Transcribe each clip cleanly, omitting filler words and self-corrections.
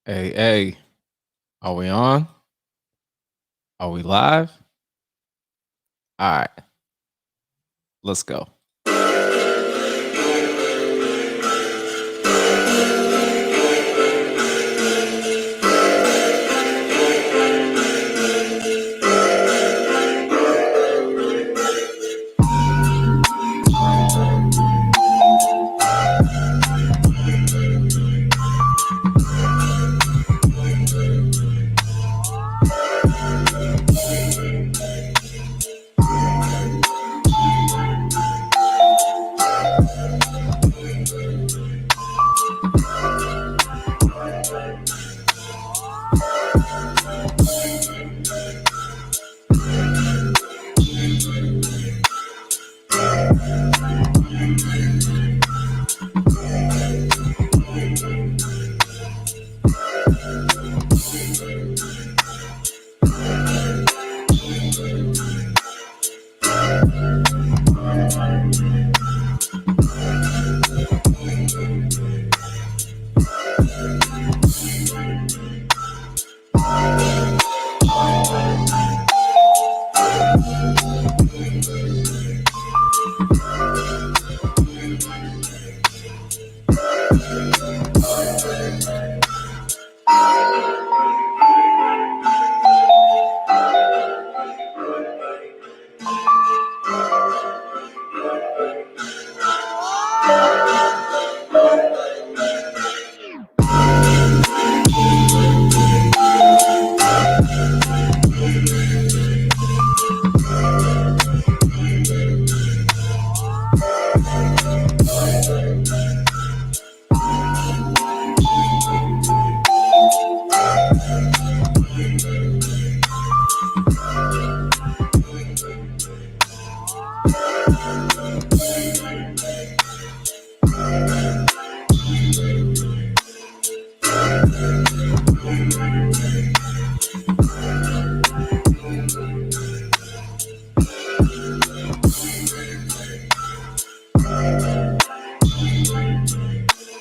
Hey, are we on? Are we live? All right, let's go.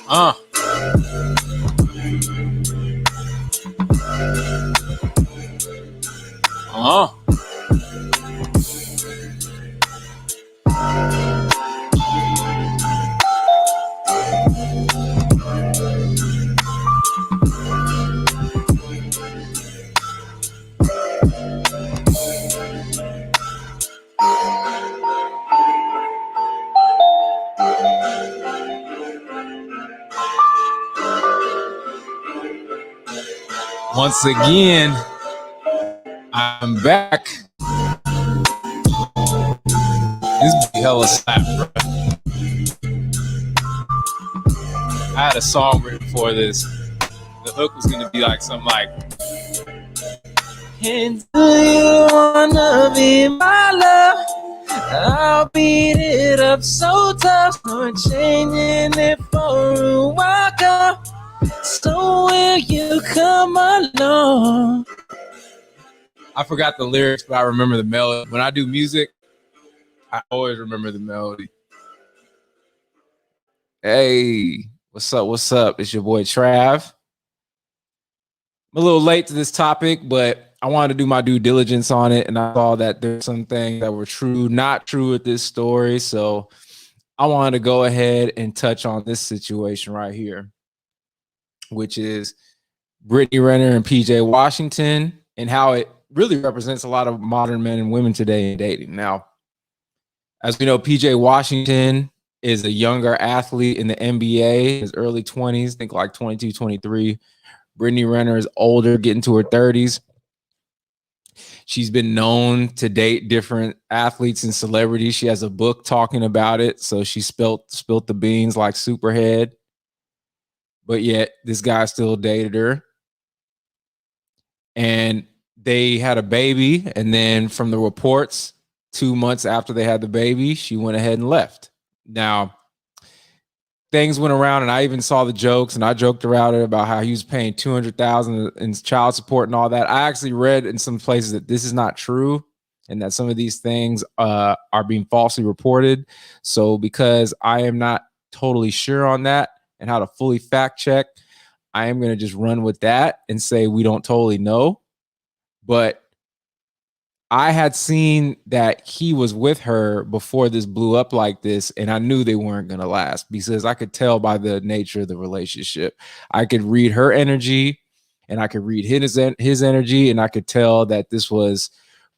Uh, uh. Once again, I'm back. This be hella slap, bro. I had a song written for this. The hook was gonna be like something like, "And do you wanna be my love? I'll beat it up so tough, no changing it for a walker. So will you come along?" I forgot the lyrics, but I remember the melody. When I do music, I always remember the melody. Hey, what's up? What's up? It's your boy Trav. I'm a little late to this topic, but I wanted to do my due diligence on it, and I saw that there's some things that were true, not true with this story. So I wanted to go ahead and touch on this situation right here, which is Brittany Renner and PJ Washington, and how it really represents a lot of modern men and women today in dating. Now, as we know, PJ Washington is a younger athlete in the NBA, his early 20s, I think like 22, 23. Brittany Renner is older, getting to her 30s. She's been known to date different athletes and celebrities. She has a book talking about it. So she spilt the beans like Superhead. But yet this guy still dated her. And they had a baby. And then from the reports, 2 months after they had the baby, she went ahead and left. Now, things went around, and I even saw the jokes, and I joked around it about how he was paying $200,000 in child support and all that. I actually read in some places that this is not true, and that some of these things are being falsely reported. So because I am not totally sure on that and how to fully fact check, I am going to just run with that and say we don't totally know. But I had seen that he was with her before this blew up like this, and I knew they weren't going to last because I could tell by the nature of the relationship. I could read her energy, and I could read his energy, and I could tell that this was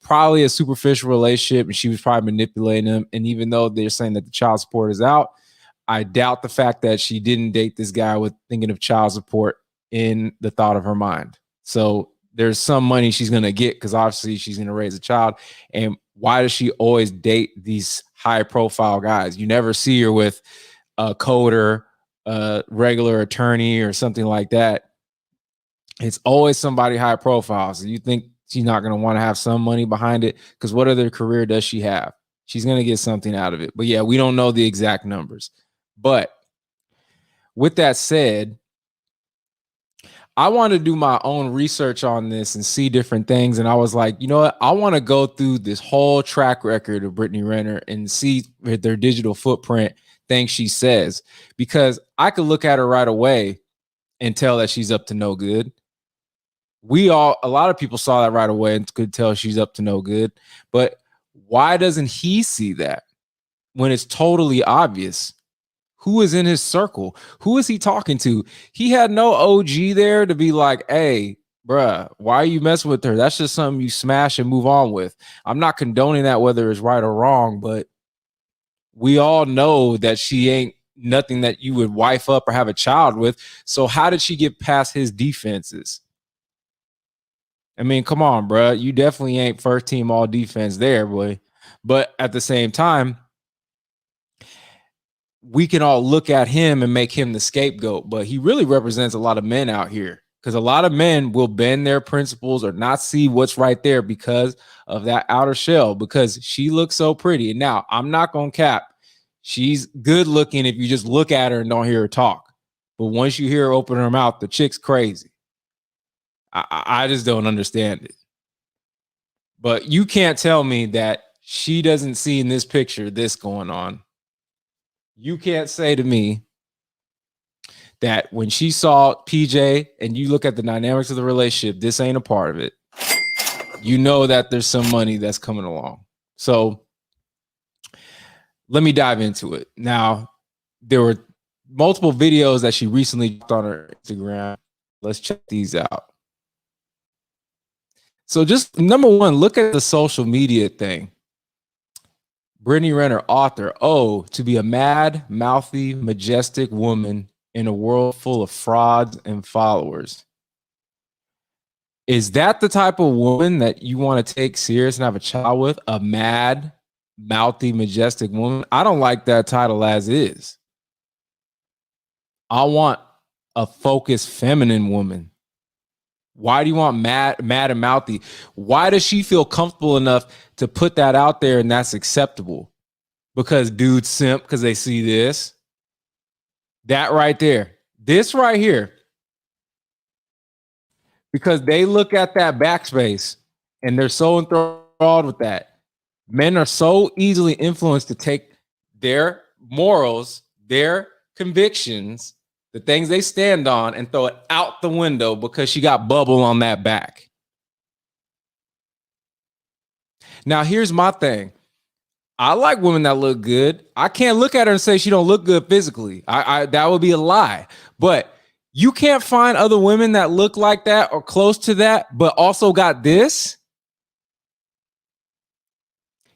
probably a superficial relationship, and she was probably manipulating him. And even though they're saying that the child support is out, I doubt the fact that she didn't date this guy with thinking of child support in the thought of her mind. So there's some money she's going to get because obviously she's going to raise a child. And why does she always date these high profile guys? You never see her with a coder, a regular attorney or something like that. It's always somebody high profile. So you think she's not going to want to have some money behind it? Because what other career does she have? She's going to get something out of it. But yeah, we don't know the exact numbers. But with that said, I want to do my own research on this and see different things. And I was like, you know what? I want to go through this whole track record of Brittany Renner and see their digital footprint, things she says, because I could look at her right away and tell that she's up to no good. A lot of people saw that right away and could tell she's up to no good. But why doesn't he see that when it's totally obvious? Who is in his circle? Who is he talking to? He had no OG there to be like, hey, bruh, why are you messing with her? That's just something you smash and move on with. I'm not condoning that, whether it's right or wrong, but we all know that she ain't nothing that you would wife up or have a child with. So how did she get past his defenses? I mean, come on, bruh. You definitely ain't first team all defense there, boy. But at the same time, we can all look at him and make him the scapegoat, but he really represents a lot of men out here because a lot of men will bend their principles or not see what's right there because of that outer shell, because she looks so pretty. And now I'm not going to cap. She's good looking if you just look at her and don't hear her talk. But once you hear her open her mouth, the chick's crazy. I just don't understand it. But you can't tell me that she doesn't see in this picture this going on. You can't say to me that when she saw PJ and you look at the dynamics of the relationship, this ain't a part of it. You know that there's some money that's coming along. So let me dive into it. Now, there were multiple videos that she recently put on her Instagram. Let's check these out. So just number one, look at the social media thing. Brittany Renner, author. Oh, to be a mad, mouthy, majestic woman in a world full of frauds and followers. Is that the type of woman that you want to take serious and have a child with? A mad, mouthy, majestic woman? I don't like that title as is. I want a focused, feminine woman. Why do you want mad and mouthy? Why does she feel comfortable enough to put that out there and that's acceptable? Because dudes simp because they see this. That right there. This right here. Because they look at that backspace and they're so enthralled with that. Men are so easily influenced to take their morals, their convictions, the things they stand on, and throw it out the window because she got bubble on that back. Now, here's my thing. I like women that look good. I can't look at her and say she don't look good physically. That would be a lie. But you can't find other women that look like that or close to that, but also got this.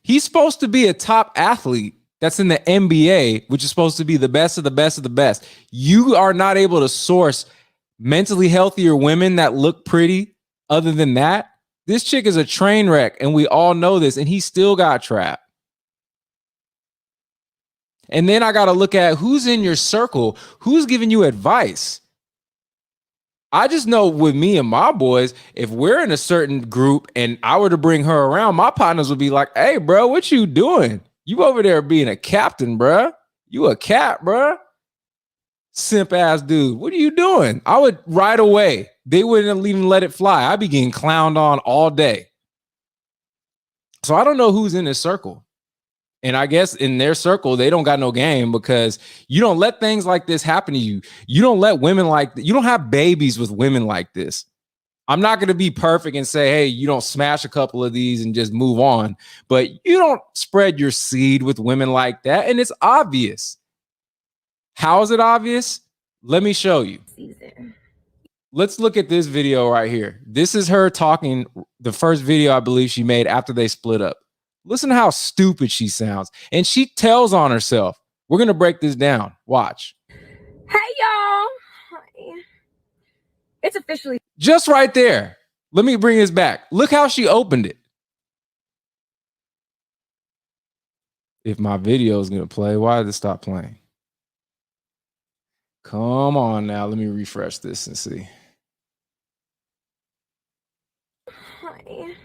He's supposed to be a top athlete that's in the NBA, which is supposed to be the best of the best of the best. You are not able to source mentally healthier women that look pretty other than that. This chick is a train wreck, and we all know this, and he still got trapped. And then I got to look at who's in your circle, who's giving you advice. I just know with me and my boys, if we're in a certain group and I were to bring her around, my partners would be like, hey, bro, what you doing? You over there being a captain, bro. You a cap, bro. Simp ass dude. What are you doing? I would right away. They wouldn't even let it fly. I'd be getting clowned on all day. So I don't know who's in this circle. And I guess in their circle, they don't got no game because you don't let things like this happen to you. You don't let women you don't have babies with women like this. I'm not going to be perfect and say, hey, you don't smash a couple of these and just move on. But you don't spread your seed with women like that. And it's obvious. How is it obvious? Let me show you. Let's look at this video right here. This is her talking, the first video I believe she made after they split up. Listen to how stupid she sounds. And she tells on herself. We're going to break this down. Watch. Hey, y'all. Hi. It's officially. Just right there. Let me bring this back. Look how she opened it. If my video is going to play, why did it stop playing? Come on now. Let me refresh this and see. Hi.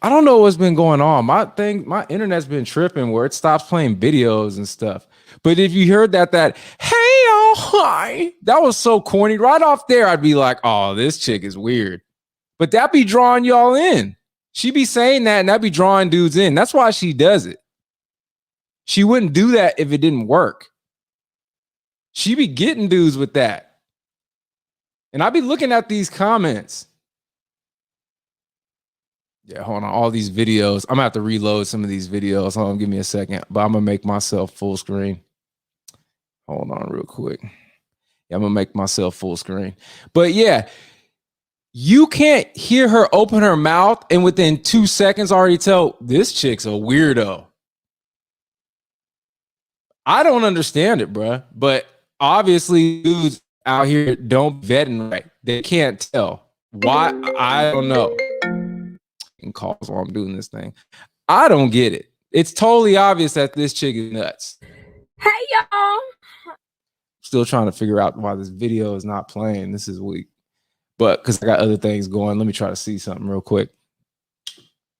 I don't know what's been going on. My internet's been tripping where it stops playing videos and stuff. But if you heard that, hey, oh, hi, that was so corny. Right off there, I'd be like, oh, this chick is weird. But that be drawing y'all in. She be saying that and that be drawing dudes in. That's why she does it. She wouldn't do that if it didn't work. She be getting dudes with that. And I be looking at these comments. Yeah, hold on. All these videos. I'm going to have to reload some of these videos. Hold on, give me a second. But I'm going to make myself full screen. Hold on real quick. Yeah, I'm going to make myself full screen. But yeah, you can't hear her open her mouth and within 2 seconds already tell this chick's a weirdo. I don't understand it, bruh. But obviously, dudes out here don't vetting right. They can't tell. Why? I don't know. Calls while I'm doing this thing. I don't get it. It's totally obvious that this chick is nuts. Hey, y'all. Still trying to figure out why this video is not playing. This is weak. But because I got other things going, let me try to see something real quick.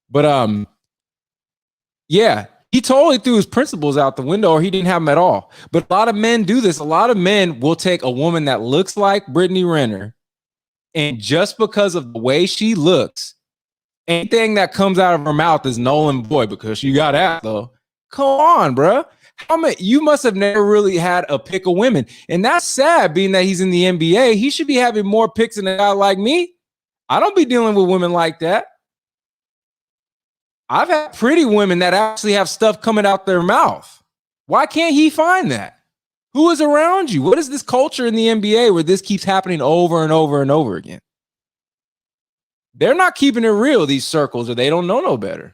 But yeah, he totally threw his principles out the window or he didn't have them at all. But a lot of men do this. A lot of men will take a woman that looks like Brittany Renner, and just because of the way she looks, anything that comes out of her mouth is null and void because she got ass though. Come on, bro. You must have never really had a pick of women. And that's sad being that he's in the NBA. He should be having more picks than a guy like me. I don't be dealing with women like that. I've had pretty women that actually have stuff coming out their mouth. Why can't he find that? Who is around you? What is this culture in the NBA where this keeps happening over and over and over again? They're not keeping it real, these circles, or they don't know no better.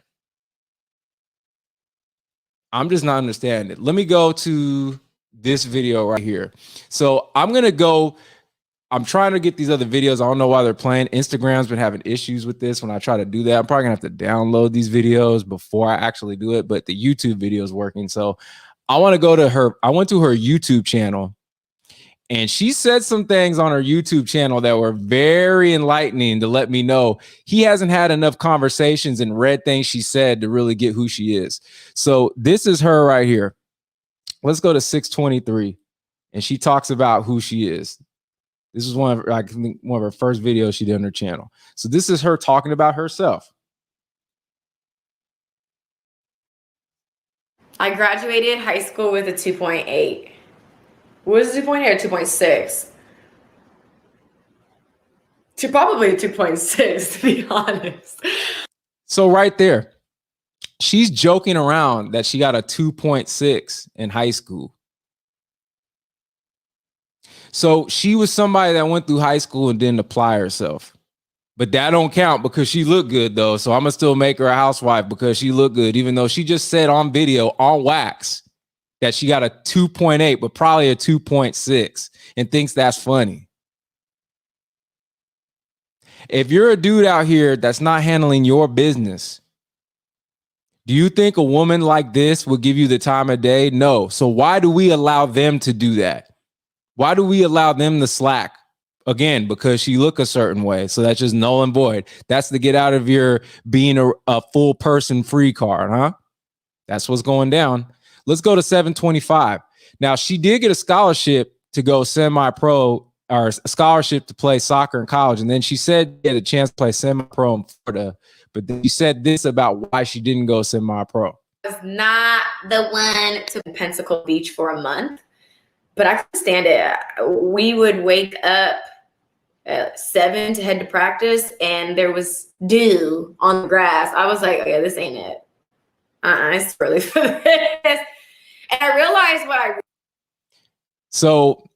I'm just not understanding it. Let me go to this video right here. So I'm trying to get these other videos. I don't know why they're playing. Instagram's been having issues with this when I try to do that. I'm probably gonna have to download these videos before I actually do it, but the YouTube video is working. So I want to go to her. I went to her YouTube channel. And she said some things on her YouTube channel that were very enlightening to let me know he hasn't had enough conversations and read things she said to really get who she is. So this is her right here. Let's go to 623. And she talks about who she is. This is one of her first videos she did on her channel. So this is her talking about herself. I graduated high school with a 2.8. What is 2.8 or 2.6? Probably 2.6, to be honest. So right there, she's joking around that she got a 2.6 in high school. So she was somebody that went through high school and didn't apply herself. But that don't count because she looked good, though. So I'm going to still make her a housewife because she looked good, even though she just said on video, on wax, that she got a 2.8, but probably a 2.6 and thinks that's funny. If you're a dude out here that's not handling your business, do you think a woman like this will give you the time of day? No. So why do we allow them to do that? Why do we allow them to slack? Again, because she look a certain way. So that's just null and void. That's the get out of your being a full person free card, huh? That's what's going down. Let's go to 725. Now, she did get a scholarship to go semi-pro, or a scholarship to play soccer in college. And then she said she had a chance to play semi-pro in Florida. But then she said this about why she didn't go semi-pro. was not the one to Pensacola Beach for a month, but I couldn't stand it. We would wake up at 7 to head to practice, and there was dew on the grass. I was like, okay, this ain't it. It's early for this. And I realized So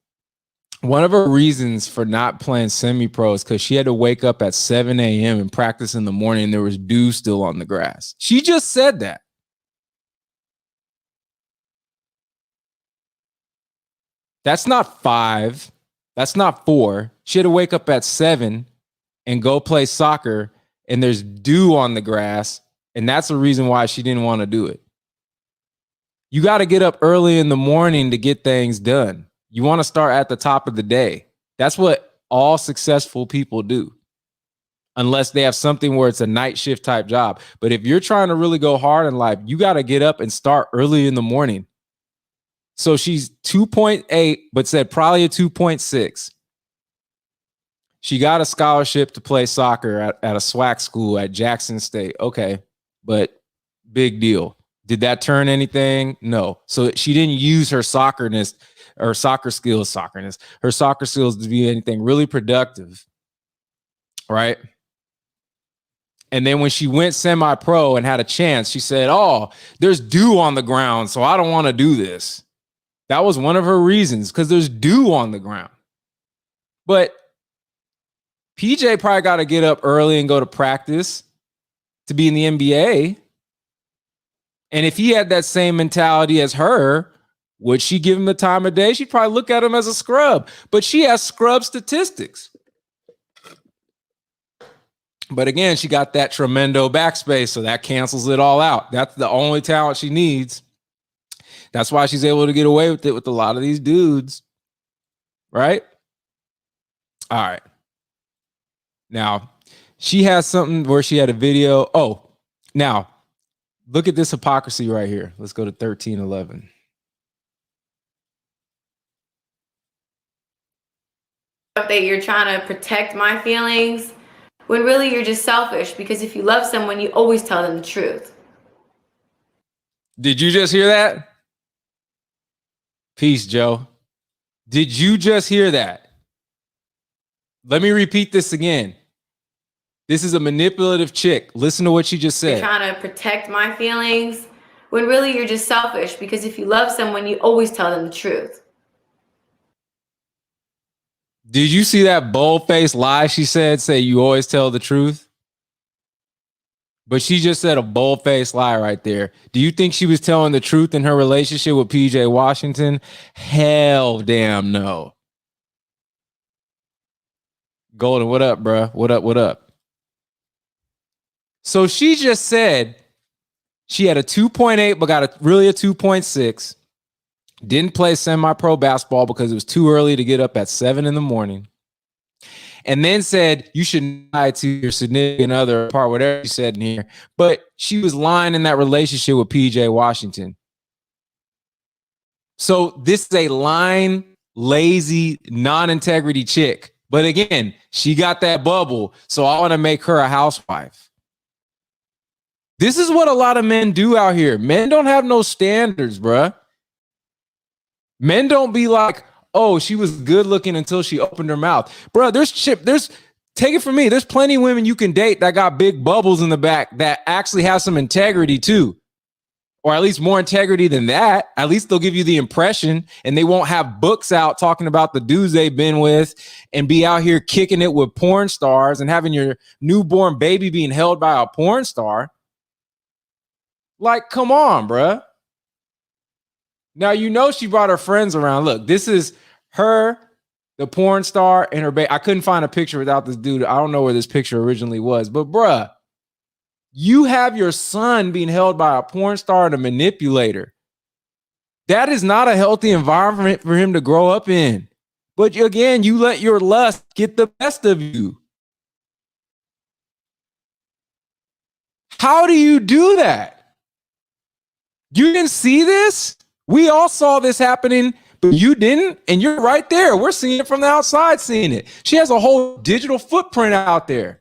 one of her reasons for not playing semi-pro is because she had to wake up at 7 a.m. and practice in the morning, and there was dew still on the grass. She just said that. That's not 5. That's not 4. She had to wake up at 7 and go play soccer, and there's dew on the grass, and that's the reason why she didn't want to do it. You got to get up early in the morning to get things done. You want to start at the top of the day. That's what all successful people do, unless they have something where it's a night shift type job. But if you're trying to really go hard in life, you got to get up and start early in the morning. So she's 2.8, but said probably a 2.6. She got a scholarship to play soccer at a SWAC school at Jackson State. Okay, but big deal. Did that turn anything? No. So she didn't use her soccerness or her soccer skills to be anything really productive, right? And then when she went semi-pro and had a chance, she said, oh, there's dew on the ground, so I don't want to do this. That was one of her reasons, because there's dew on the ground. But PJ probably got to get up early and go to practice to be in the NBA. And if he had that same mentality as her, would she give him the time of day? She'd probably look at him as a scrub. But she has scrub statistics. But again, she got that tremendo backspace, so that cancels it all out. That's the only talent she needs. That's why she's able to get away with it with a lot of these dudes. Right? All right. Now, she has something where she had a video. Oh, now, look at this hypocrisy right here. Let's go to 13:11. that you're trying to protect my feelings, when really you're just selfish, because if you love someone, you always tell them the truth. Did you just hear that? Peace, Joe. Did you just hear that? Let me repeat this again. This is a manipulative chick. Listen to what she just said. You're trying to protect my feelings, when really you're just selfish, because if you love someone, you always tell them the truth. Did you see that bold-faced lie she said? Say you always tell the truth? But she just said a bold-faced lie right there. Do you think she was telling the truth in her relationship with PJ Washington? Hell damn no. Golden, what up, bro? What up, what up? So she just said she had a 2.8, but got really a 2.6. Didn't play semi-pro basketball because it was too early to get up at 7 in the morning. And then said you should lie to your significant other, part whatever she said in here. But she was lying in that relationship with PJ Washington. So this is a lying, lazy, non-integrity chick. But again, she got that bubble. So I want to make her a housewife. This is what a lot of men do out here. Men don't have no standards, bruh. Men don't be like, oh, she was good looking until she opened her mouth. Bro, take it from me. There's plenty of women you can date that got big bubbles in the back that actually have some integrity too. Or at least more integrity than that. At least they'll give you the impression, and they won't have books out talking about the dudes they've been with and be out here kicking it with porn stars and having your newborn baby being held by a porn star. Like, come on, bruh. Now, you know she brought her friends around. Look, this is her, the porn star, and her baby. I couldn't find a picture without this dude. I don't know where this picture originally was. But, bruh, you have your son being held by a porn star and a manipulator. That is not a healthy environment for him to grow up in. But, again, you let your lust get the best of you. How do you do that? You didn't see this? We all saw this happening, but you didn't, and you're right there. We're seeing it from the outside, seeing it. She has a whole digital footprint out there.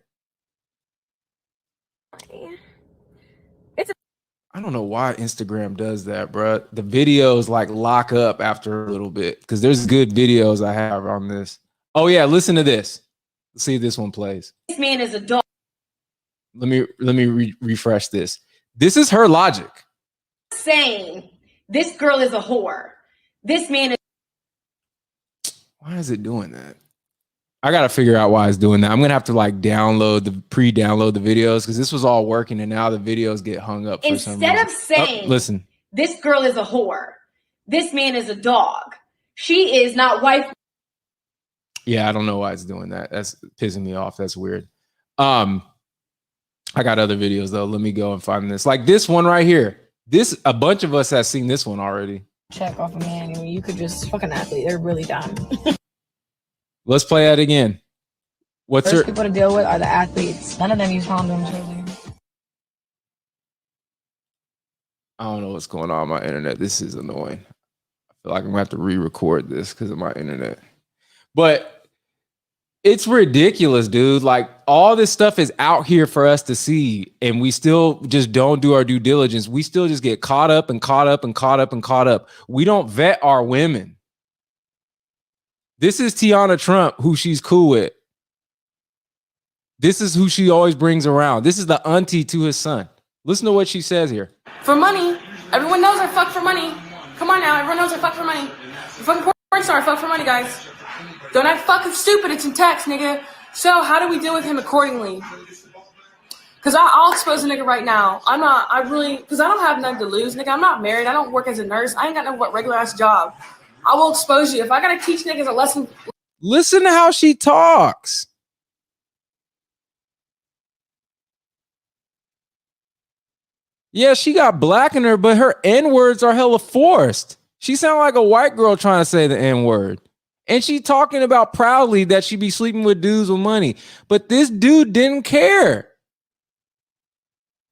I don't know why Instagram does that, bro. The videos like lock up after a little bit because there's good videos I have on this. Oh yeah, listen to this. Let's see if this one plays. This man is a dog. Let me refresh this. This is her logic. Saying this girl is a whore. This man is. Why is it doing that? I gotta figure out why it's doing that. I'm gonna have to like pre-download the videos because this was all working and now the videos get hung up for some reason. Instead of saying, listen, this girl is a whore. This man is a dog. She is not wife. Yeah, I don't know why it's doing that. That's pissing me off. That's weird. I got other videos though. Let me go and find this. Like this one right here. This a bunch of us have seen this one already. Check off a man. You could just fucking athlete. They're really dumb. Let's play that again. What's First her people to deal with are the athletes. None of them use condoms really. I don't know what's going on my internet. This is annoying. I feel like I'm gonna have to re-record this because of my internet. But it's ridiculous, dude. Like all this stuff is out here for us to see, and we still just don't do our due diligence. We still just get caught up and caught up and caught up and caught up. We don't vet our women. This is Tiana Trump, who she's cool with. This is who she always brings around. This is the auntie to his son. Listen to what she says here. For money. Everyone knows I fuck for money. Come on now, everyone knows I fuck for money. You fucking porn star, I fuck for money, guys. Don't act fucking stupid, it's in text, nigga. So how do we deal with him accordingly? Because I'll expose a nigga right now. Because I don't have nothing to lose, nigga. I'm not married, I don't work as a nurse. I ain't got no regular ass job. I will expose you. If I gotta teach niggas a lesson. Listen to how she talks. Yeah, she got black in her, but her N-words are hella forced. She sound like a white girl trying to say the N-word. And she talking about proudly that she be sleeping with dudes with money. But this dude didn't care.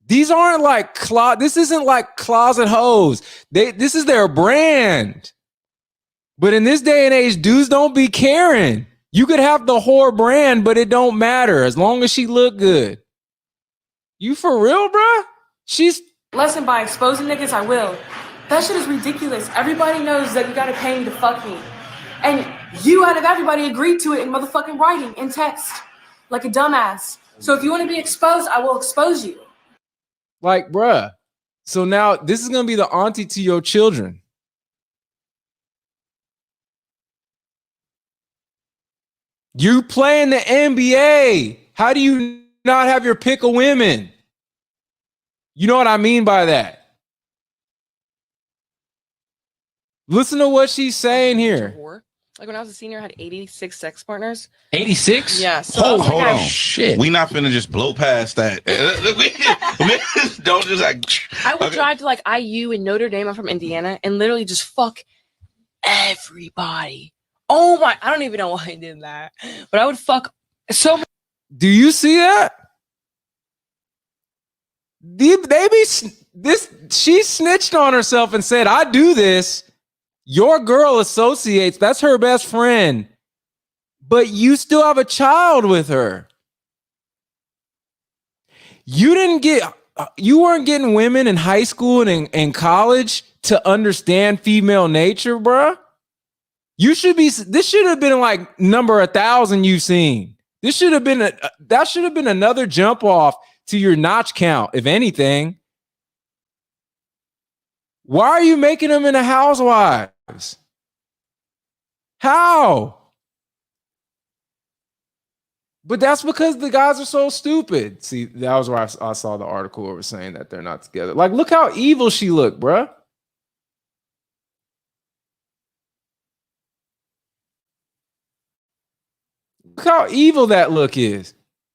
These aren't like, this isn't like closet hoes. This is their brand. But in this day and age, dudes don't be caring. You could have the whore brand, but it don't matter as long as she look good. You for real, bruh? She's Lesson by exposing niggas, I will. That shit is ridiculous. Everybody knows that you gotta pay me to fuck me. And you out of everybody agreed to it in motherfucking writing, in text. Like a dumbass. So if you want to be exposed, I will expose you. like, bruh. So now this is going to be the auntie to your children. You play in the NBA. How do you not have your pick of women? You know what I mean by that? Listen to what she's saying here. Like when I was a senior, I had 86 sex partners. 86? Yeah. So Hold on. Shit. We not finna just blow past that. Don't just like. I would drive to like IU in Notre Dame. I'm from Indiana, and literally just fuck everybody. Oh my! I don't even know why I did that, but I would fuck so. Do you see that? She snitched on herself and said, I do this. Your girl associates, that's her best friend, but you still have a child with her. You weren't getting women in high school and in college to understand female nature, bruh. This should have been like number 1,000 you've seen. That should have been another jump off to your notch count, if anything. Why are you making them into housewives? How? But that's because the guys are so stupid. See, that was where I saw the article where it was saying that they're not together. Like, look how evil she looked, bruh. Look how evil that look is.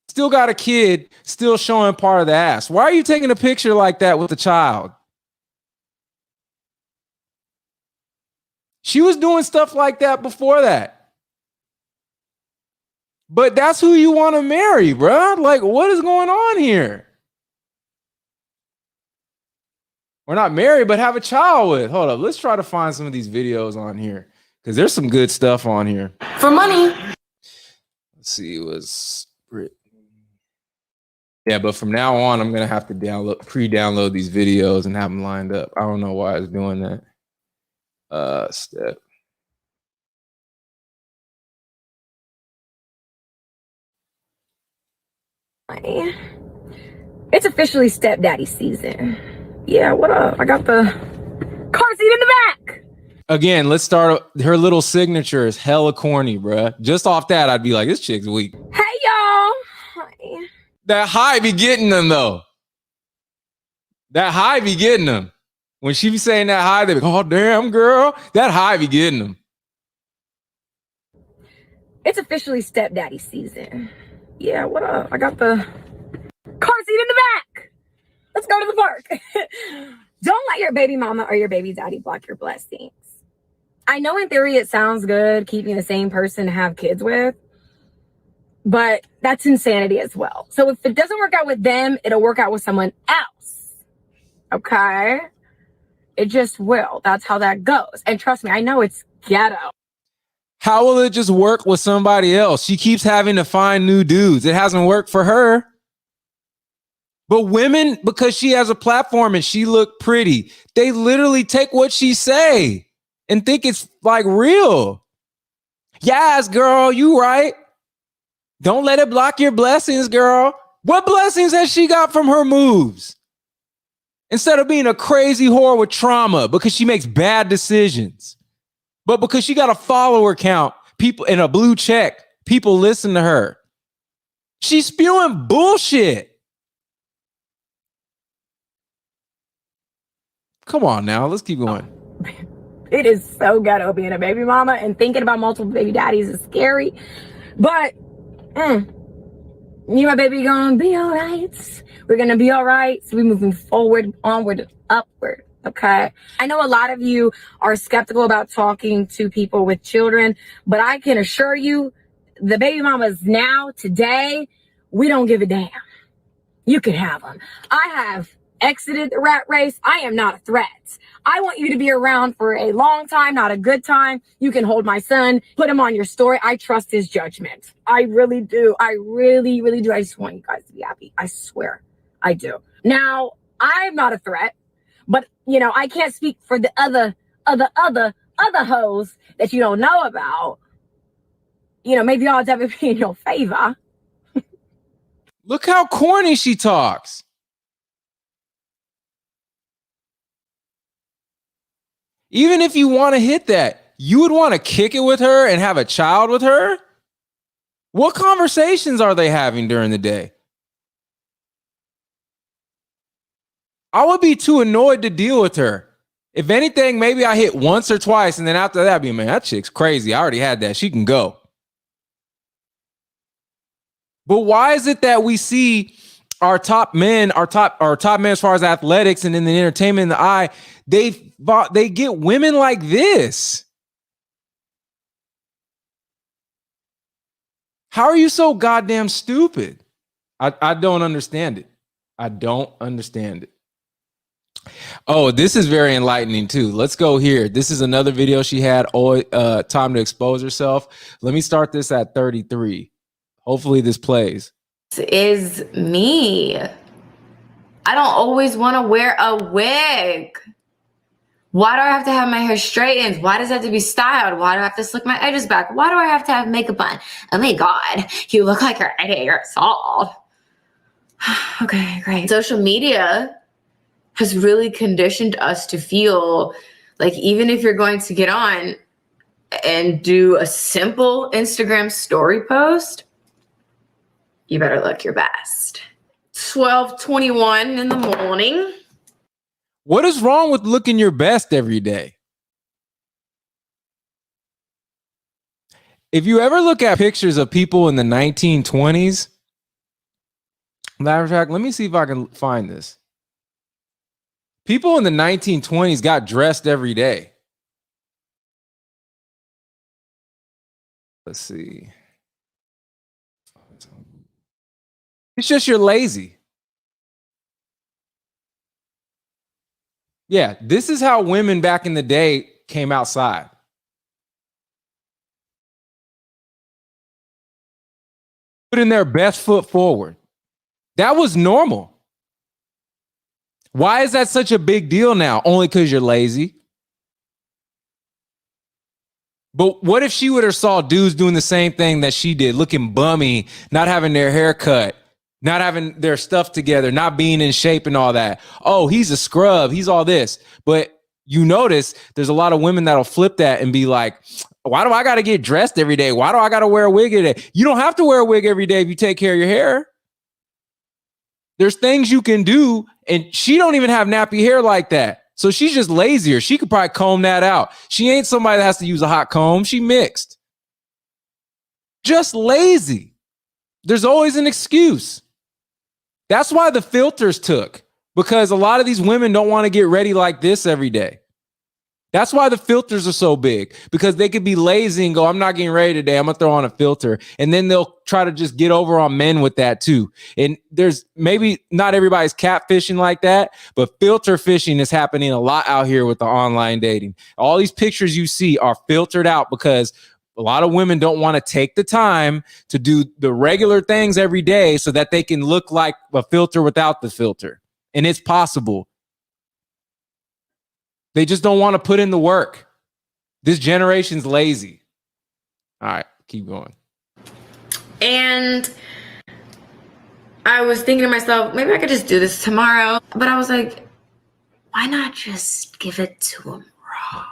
Still got a kid, still showing part of the ass. Why are you taking a picture like that with the child? She was doing stuff like that before that. But that's who you want to marry, bruh. Like, what is going on here? We're not married, but have a child with. Hold up. Let's try to find some of these videos on here because there's some good stuff on here. For money. Let's see. It was Brittany. Yeah, but from now on, I'm gonna have to pre-download these videos and have them lined up. I don't know why it's doing that. Step. It's officially stepdaddy season. Yeah, what up? I got the car seat in the back. Again, let's start. Her little signature is hella corny, bruh. Just off that, I'd be like, this chick's weak. Hey, y'all. Hi. That high be getting them, though. That high be getting them. When she be saying that high, they be like, oh, damn, girl. That high be getting them. It's officially stepdaddy season. Yeah, what up? I got the car seat in the back. Let's go to the park. Don't let your baby mama or your baby daddy block your blessings. I know in theory it sounds good keeping the same person to have kids with, but that's insanity as well. So if it doesn't work out with them, it'll work out with someone else. Okay? It just will. That's how that goes. And trust me, I know it's ghetto. How will it just work with somebody else? She keeps having to find new dudes. It hasn't worked for her. But women, because she has a platform and she look pretty, they literally take what she say and think it's like real. Yes, girl, you right. Don't let it block your blessings, girl. What blessings has she got from her moves? Instead of being a crazy whore with trauma because she makes bad decisions. But because she got a follower count, people in a blue check, people listen to her. She's spewing bullshit. Come on now, let's keep going. It is so ghetto being a baby mama, and thinking about multiple baby daddies is scary. But you, my baby, gonna be all right. We're gonna be all right. So we're moving forward, onward, upward. Okay. I know a lot of you are skeptical about talking to people with children, but I can assure you, the baby mamas now, today, we don't give a damn. You can have them. I have exited the rat race. I am not a threat. I want you to be around for a long time, not a good time. You can hold my son, put him on your story. I trust his judgment. I really do. I really, really do. I just want you guys to be happy. I swear I do. Now, I'm not a threat, but you know, I can't speak for the other hoes that you don't know about. You know, maybe odds ever be in your favor. Look how corny she talks. Even if you want to hit that, you would want to kick it with her and have a child with her? What conversations are they having during the day? I would be too annoyed to deal with her. If anything, maybe I hit once or twice, and then after that, I'd be, man, that chick's crazy. I already had that. She can go. But why is it that we see our top men as far as athletics and in the entertainment in the eye, they get women like this? How are you so goddamn stupid? I don't understand it. I don't understand it. Oh, this is very enlightening too. Let's go here. This is another video she had, time to expose herself. Let me start this at 33. Hopefully this plays. This is me. I don't always want to wear a wig. Why do I have to have my hair straightened? Why does it have to be styled? Why do I have to slick my edges back? Why do I have to have makeup on? Oh my God, you look like you're 8 years old. Okay, great. Social media has really conditioned us to feel like even if you're going to get on and do a simple Instagram story post, you better look your best. 12:21 in the morning. What is wrong with looking your best every day? If you ever look at pictures of people in the 1920s, matter of fact, let me see if I can find this. People in the 1920s got dressed every day. Let's see. It's just you're lazy. Yeah, this is how women back in the day came outside. Putting their best foot forward. That was normal. Why is that such a big deal now? Only because you're lazy. But what if she would have saw dudes doing the same thing that she did, looking bummy, not having their hair cut, not having their stuff together, not being in shape and all that? Oh, he's a scrub. He's all this. But you notice there's a lot of women that'll flip that and be like, why do I got to get dressed every day? Why do I got to wear a wig every day? You don't have to wear a wig every day if you take care of your hair. There's things you can do, and she don't even have nappy hair like that. So she's just lazier. She could probably comb that out. She ain't somebody that has to use a hot comb. She mixed. Just lazy. There's always an excuse. That's why the filters took, because a lot of these women don't want to get ready like this every day. That's why the filters are so big, because they could be lazy and go, I'm not getting ready today. I'm going to throw on a filter. And then they'll try to just get over on men with that too. And there's maybe not everybody's catfishing like that, but filter fishing is happening a lot out here with the online dating. All these pictures you see are filtered out because a lot of women don't want to take the time to do the regular things every day so that they can look like a filter without the filter. And it's possible. They just don't want to put in the work. This generation's lazy. All right, keep going. And I was thinking to myself, maybe I could just do this tomorrow. But I was like, why not just give it to him raw?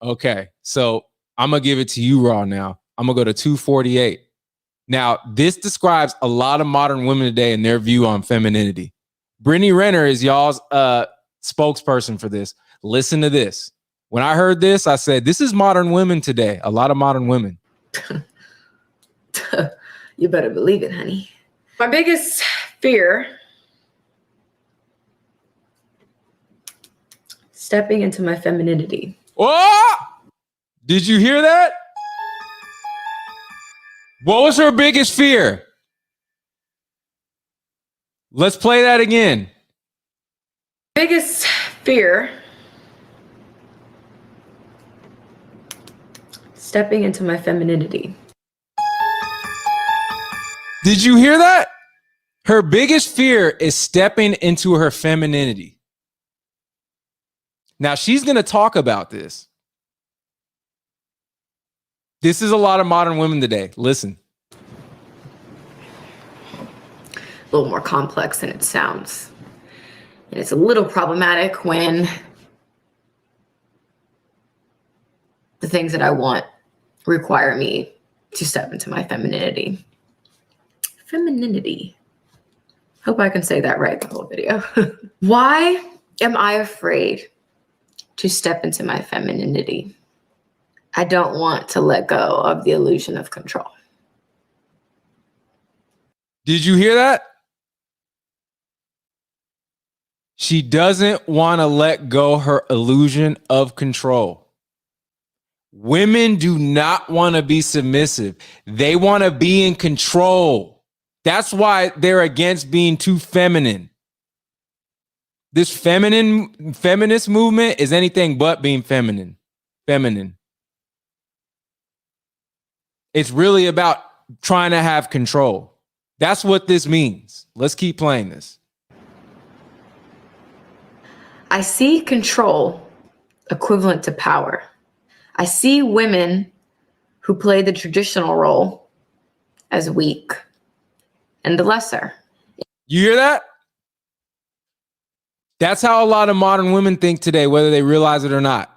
Okay, so I'm going to give it to you raw now. I'm going to go to 248. Now, this describes a lot of modern women today and their view on femininity. Brittany Renner is y'all's spokesperson for this. Listen to this. When I heard this, I said, this is modern women today. A lot of modern women. You better believe it, honey. My biggest fear, stepping into my femininity. Oh! Did you hear that? What was her biggest fear? Let's play that again. Biggest fear, stepping into my femininity. Did you hear that? Her biggest fear is stepping into her femininity. Now she's going to talk about this. This is a lot of modern women today. Listen. A little more complex than it sounds. And it's a little problematic when the things that I want require me to step into my femininity. Femininity. Hope I can say that right the whole video. Why am I afraid to step into my femininity? I don't want to let go of the illusion of control. Did you hear that? She doesn't want to let go her illusion of control. Women do not want to be submissive. They want to be in control. That's why they're against being too feminine. This feminist movement is anything but being feminine. It's really about trying to have control. That's what this means. Let's keep playing this. I see control equivalent to power. I see women who play the traditional role as weak and the lesser. You hear that? That's how a lot of modern women think today, whether they realize it or not.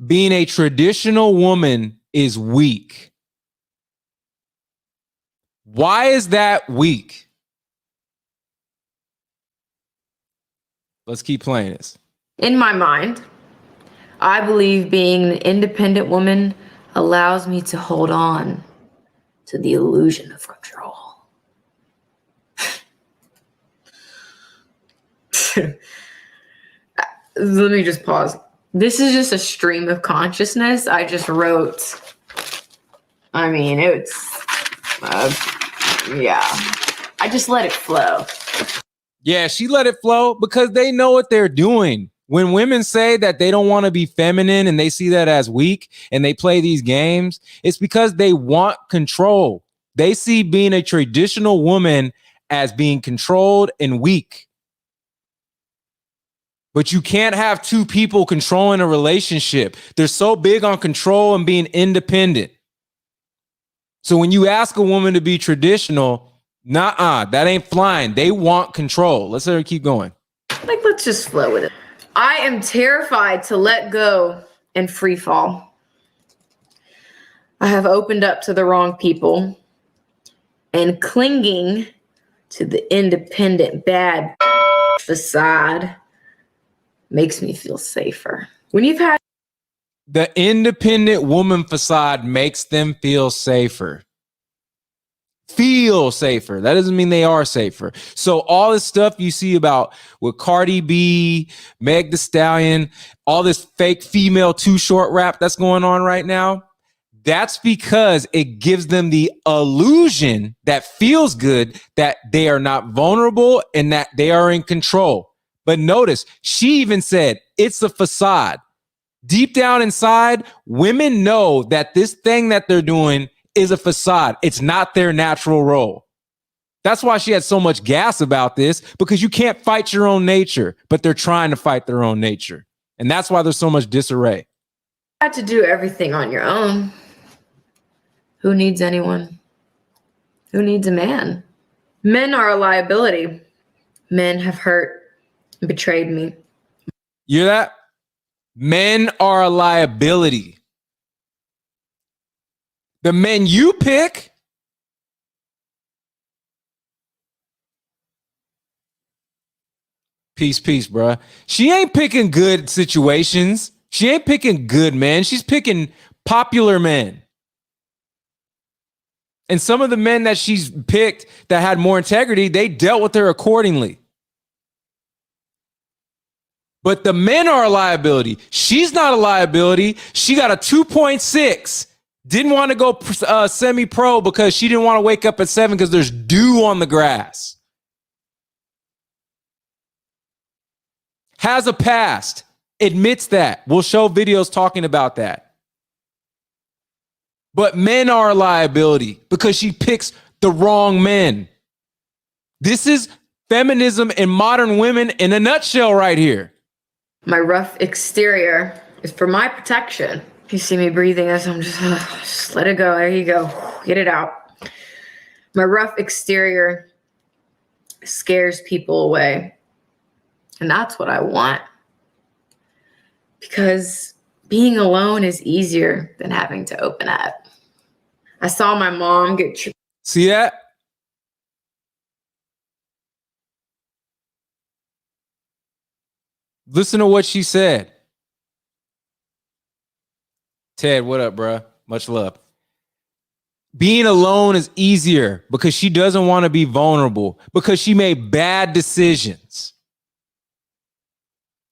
Being a traditional woman is weak. Why is that weak? Let's keep playing this. In my mind, I believe being an independent woman allows me to hold on to the illusion of control. Let me just pause. This is just a stream of consciousness. I just wrote. I mean, it's, yeah. I just let it flow. Yeah, she let it flow because they know what they're doing. When women say that they don't want to be feminine and they see that as weak and they play these games, it's because they want control. They see being a traditional woman as being controlled and weak. But you can't have two people controlling a relationship. They're so big on control and being independent. So when you ask a woman to be traditional, that ain't flying. They want control. Let's let her keep going. Like, let's just flow with it. I am terrified to let go and free fall. I have opened up to the wrong people, and clinging to the independent bad facade makes me feel safer. When you've had the independent woman facade makes them feel safer. Feel safer. That doesn't mean they are safer. So all this stuff you see about with Cardi B, Meg Thee Stallion, all this fake female too short rap that's going on right now, that's because it gives them the illusion that feels good that they are not vulnerable and that they are in control. But notice, she even said it's a facade. Deep down inside, women know that this thing that they're doing is a facade. It's not their natural role. That's why she had so much gas about this, because you can't fight your own nature, but they're trying to fight their own nature. And that's why there's so much disarray. You had to do everything on your own. Who needs anyone? Who needs a man? Men are a liability. Men have hurt and betrayed me. You hear that? Men are a liability. The men you pick, peace, bruh. She ain't picking good situations. She ain't picking good men. She's picking popular men. And some of the men that she's picked that had more integrity, they dealt with her accordingly. But the men are a liability. She's not a liability. She got a 2.6. Didn't want to go semi-pro because she didn't want to wake up at 7 because there's dew on the grass. Has a past. Admits that. We'll show videos talking about that. But men are a liability because she picks the wrong men. This is feminism and modern women in a nutshell right here. My rough exterior is for my protection. You see me breathing as I'm just let it go. There you go. Get it out. My rough exterior scares people away. And that's what I want. Because being alone is easier than having to open up. I saw my mom get... See that? Listen to what she said. Ted, what up, bruh? Much love. Being alone is easier because she doesn't want to be vulnerable, because she made bad decisions.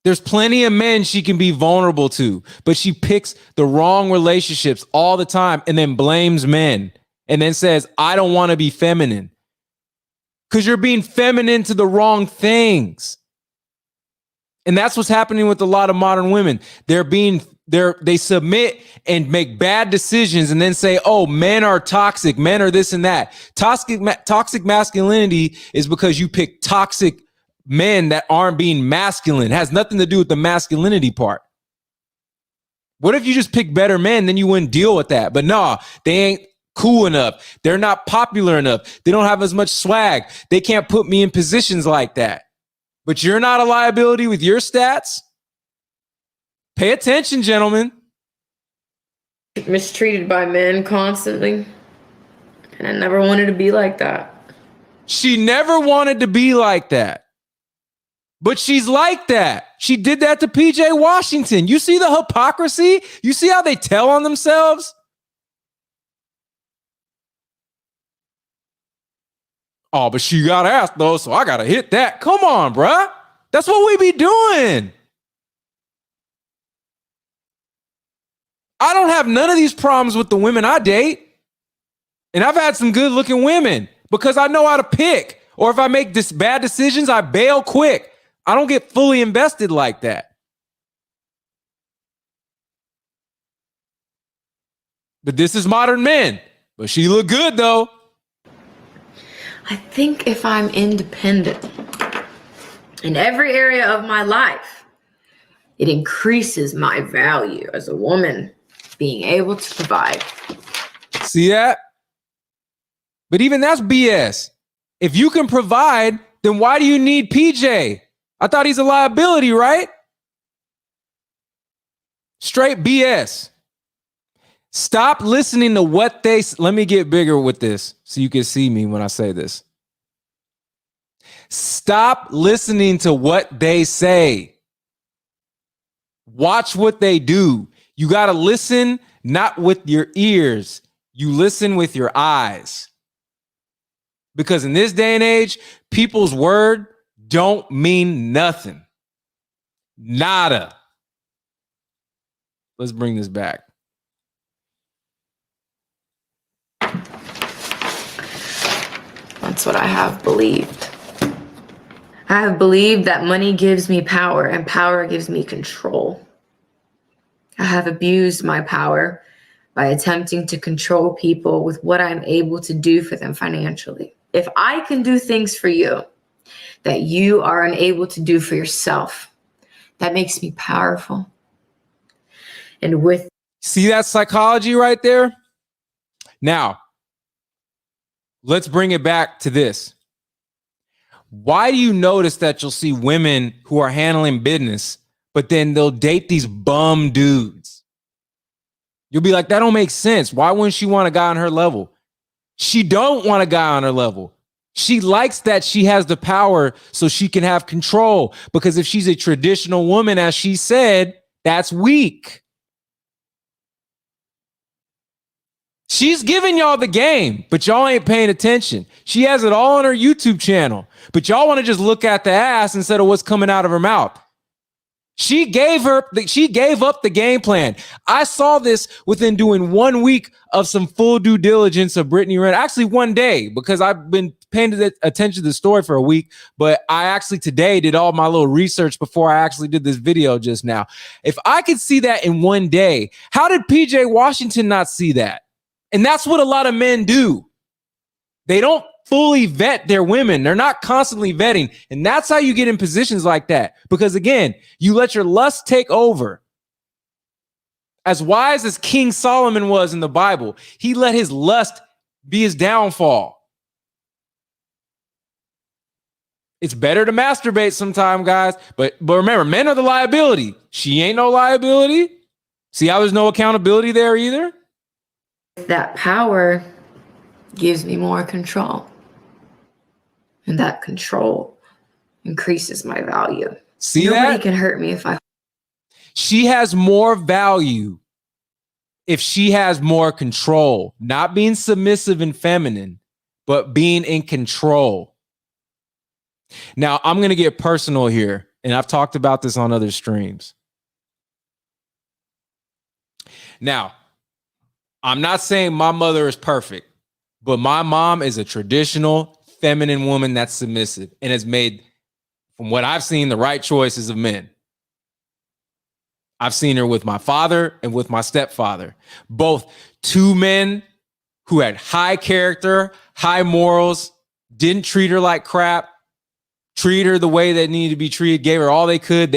There's plenty of men she can be vulnerable to, but she picks the wrong relationships all the time and then blames men and then says, I don't want to be feminine. Because you're being feminine to the wrong things. And that's what's happening with a lot of modern women. They submit and make bad decisions and then say, oh, men are toxic. Men are this and that. Toxic masculinity is because you pick toxic men that aren't being masculine. It has nothing to do with the masculinity part. What if you just pick better men? Then you wouldn't deal with that. But no, they ain't cool enough. They're not popular enough. They don't have as much swag. They can't put me in positions like that. But you're not a liability with your stats? Pay attention, gentlemen. Mistreated by men constantly. And I never wanted to be like that. She never wanted to be like that. But she's like that. She did that to PJ Washington. You see the hypocrisy? You see how they tell on themselves? Oh, but she got asked though, so I gotta hit that. Come on, bruh. That's what we be doing. I don't have none of these problems with the women I date. And I've had some good looking women because I know how to pick. Or if I make bad decisions, I bail quick. I don't get fully invested like that. But this is modern men. But she look good though. I think if I'm independent in every area of my life, it increases my value as a woman, being able to provide. See that? But even that's BS. If you can provide, then why do you need PJ? I thought he's a liability, right? Straight BS. Stop listening to what they... Let me get bigger with this so you can see me when I say this. Stop listening to what they say. Watch what they do. You got to listen not with your ears. You listen with your eyes. Because in this day and age, people's word don't mean nothing. Nada. Let's bring this back. That's what I have believed. I have believed that money gives me power and power gives me control. I have abused my power by attempting to control people with what I'm able to do for them financially. If I can do things for you that you are unable to do for yourself, that makes me powerful. And with... See that psychology right there? Now, let's bring it back to this. Why do you notice that you'll see women who are handling business, but then they'll date these bum dudes? You'll be like, that don't make sense. Why wouldn't she want a guy on her level? She don't want a guy on her level. She likes that she has the power so she can have control. Because if she's a traditional woman, as she said, that's weak. She's giving y'all the game, but y'all ain't paying attention. She has it all on her YouTube channel, but y'all want to just look at the ass instead of what's coming out of her mouth. She gave up the game plan. I saw this within doing 1 week of some full due diligence of Brittany Renner. Actually, 1 day, because I've been paying attention to the story for a week, but I actually today did all my little research before I actually did this video just now. If I could see that in 1 day, how did PJ Washington not see that? And that's what a lot of men do. They don't fully vet their women. They're not constantly vetting. And that's how you get in positions like that. Because again, you let your lust take over. As wise as King Solomon was in the Bible, he let his lust be his downfall. It's better to masturbate sometime, guys. But remember, men are the liability. She ain't no liability. See how there's no accountability there either? That power gives me more control. And that control increases my value. See that? Nobody can hurt me if I... She has more value if she has more control. Not being submissive and feminine, but being in control. Now, I'm going to get personal here, and I've talked about this on other streams. Now, I'm not saying my mother is perfect, but my mom is a traditional feminine woman that's submissive and has made, from what I've seen, the right choices of men. I've seen her with my father and with my stepfather, both two men who had high character, high morals, didn't treat her like crap, treat her the way that needed to be treated, gave her all they could.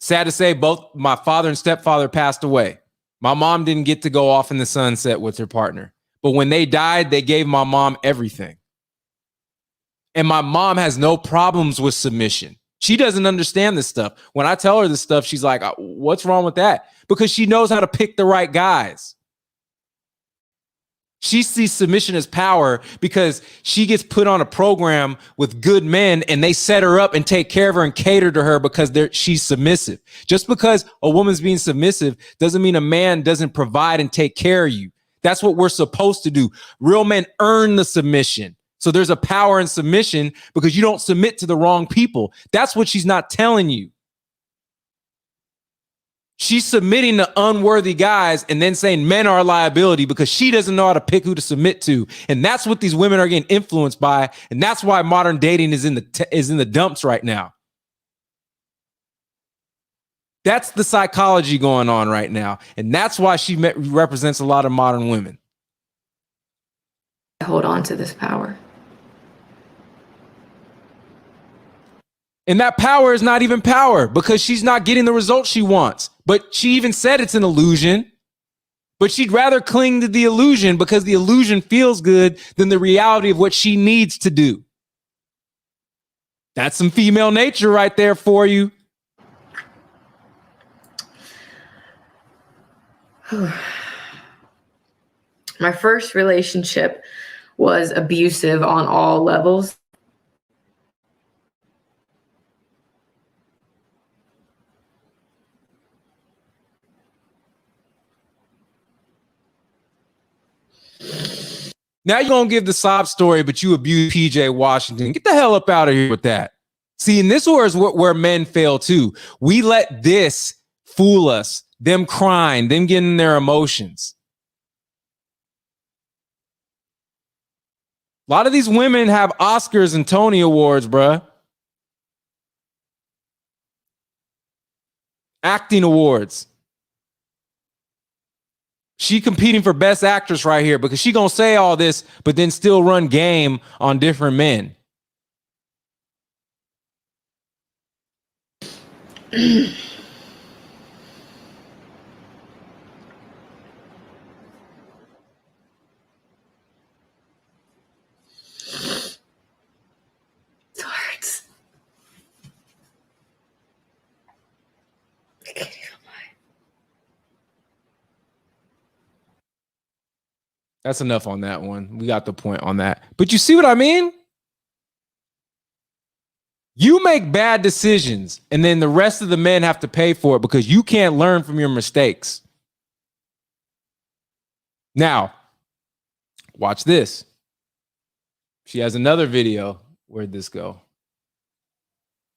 Sad to say, both my father and stepfather passed away. My mom didn't get to go off in the sunset with her partner. But when they died, they gave my mom everything. And my mom has no problems with submission. She doesn't understand this stuff. When I tell her this stuff, she's like, what's wrong with that? Because she knows how to pick the right guys. She sees submission as power because she gets put on a program with good men and they set her up and take care of her and cater to her because she's submissive. Just because a woman's being submissive doesn't mean a man doesn't provide and take care of you. That's what we're supposed to do. Real men earn the submission. So there's a power in submission because you don't submit to the wrong people. That's what she's not telling you. She's submitting to unworthy guys and then saying men are a liability because she doesn't know how to pick who to submit to. And that's what these women are getting influenced by. And that's why modern dating is in the dumps right now. That's the psychology going on right now. And that's why she represents a lot of modern women. hold on to this power. And that power is not even power because she's not getting the results she wants. But she even said it's an illusion. But she'd rather cling to the illusion because the illusion feels good than the reality of what she needs to do. That's some female nature right there for you. My first relationship was abusive on all levels. Now you're going to give the sob story, but you abuse PJ Washington. Get the hell up out of here with that. See, and this is where men fail too. We let this fool us, them crying, them getting their emotions. A lot of these women have Oscars and Tony Awards, bruh. Acting awards. She competing for best actress right here because she gonna say all this, but then still run game on different men. It hurts. I can't even lie. That's enough on that one. We got the point on that. But you see what I mean? You make bad decisions, and then the rest of the men have to pay for it because you can't learn from your mistakes. Now, watch this. She has another video. Where'd this go?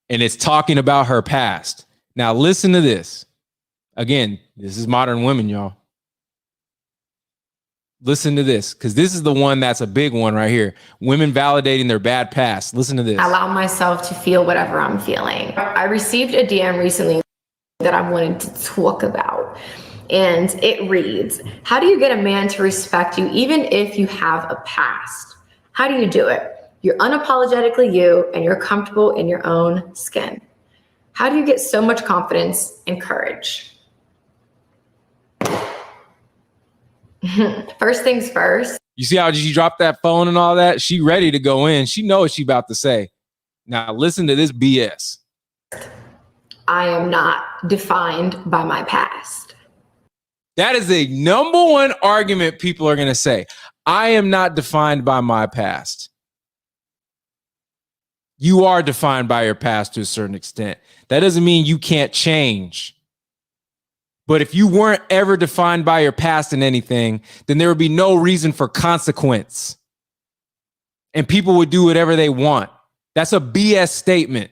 And it's talking about her past. Now, listen to this. Again, this is modern women, y'all. Listen to this, because this is the one that's a big one right here. Women validating their bad past. Listen to this. Allow myself to feel whatever I'm feeling. I received a DM recently that I wanted to talk about. And it reads, how do you get a man to respect you even if you have a past? How do you do it? You're unapologetically you and you're comfortable in your own skin. How do you get so much confidence and courage? First things first. You see how she dropped that phone and all that? She ready to go in. She knows what she about to say. Now listen to this BS. I am not defined by my past. That is a number one argument people are going to say. I am not defined by my past. You are defined by your past to a certain extent. That doesn't mean you can't change. But if you weren't ever defined by your past in anything, then there would be no reason for consequence. And people would do whatever they want. That's a BS statement.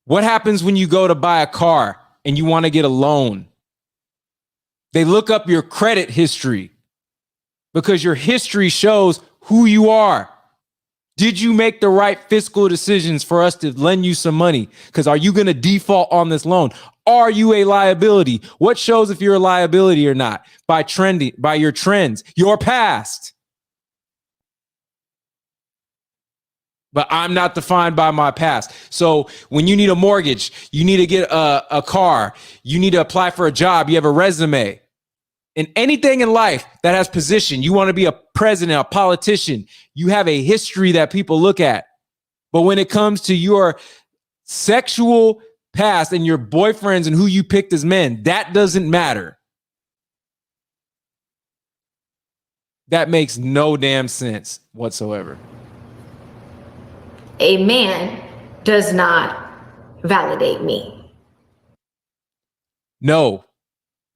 What happens when you go to buy a car and you want to get a loan? They look up your credit history because your history shows who you are. Did you make the right fiscal decisions for us to lend you some money? Because are you going to default on this loan? Are you a liability? What shows if you're a liability or not? By your trends, your past. But I'm not defined by my past. So when you need a mortgage, you need to get a car, you need to apply for a job, you have a resume. In anything in life that has position, you want to be a president, a politician, you have a history that people look at. But when it comes to your sexual past and your boyfriends and who you picked as men, that doesn't matter. That makes no damn sense whatsoever. A man does not validate me. No,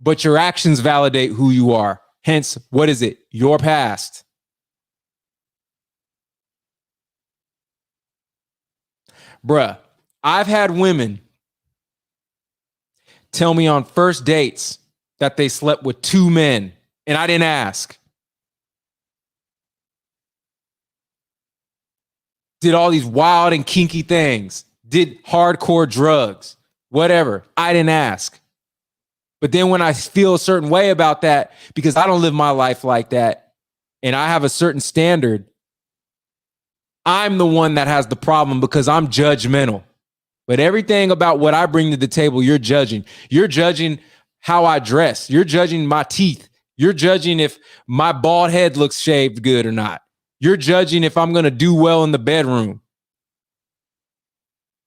but your actions validate who you are. Hence, what is it? Your past. Bruh, I've had women tell me on first dates that they slept with 2 men, and I didn't ask. Did all these wild and kinky things, did hardcore drugs, whatever. I didn't ask. But then when I feel a certain way about that, because I don't live my life like that, and I have a certain standard, I'm the one that has the problem because I'm judgmental. But everything about what I bring to the table, you're judging. You're judging how I dress. You're judging my teeth. You're judging if my bald head looks shaved good or not. You're judging if I'm going to do well in the bedroom.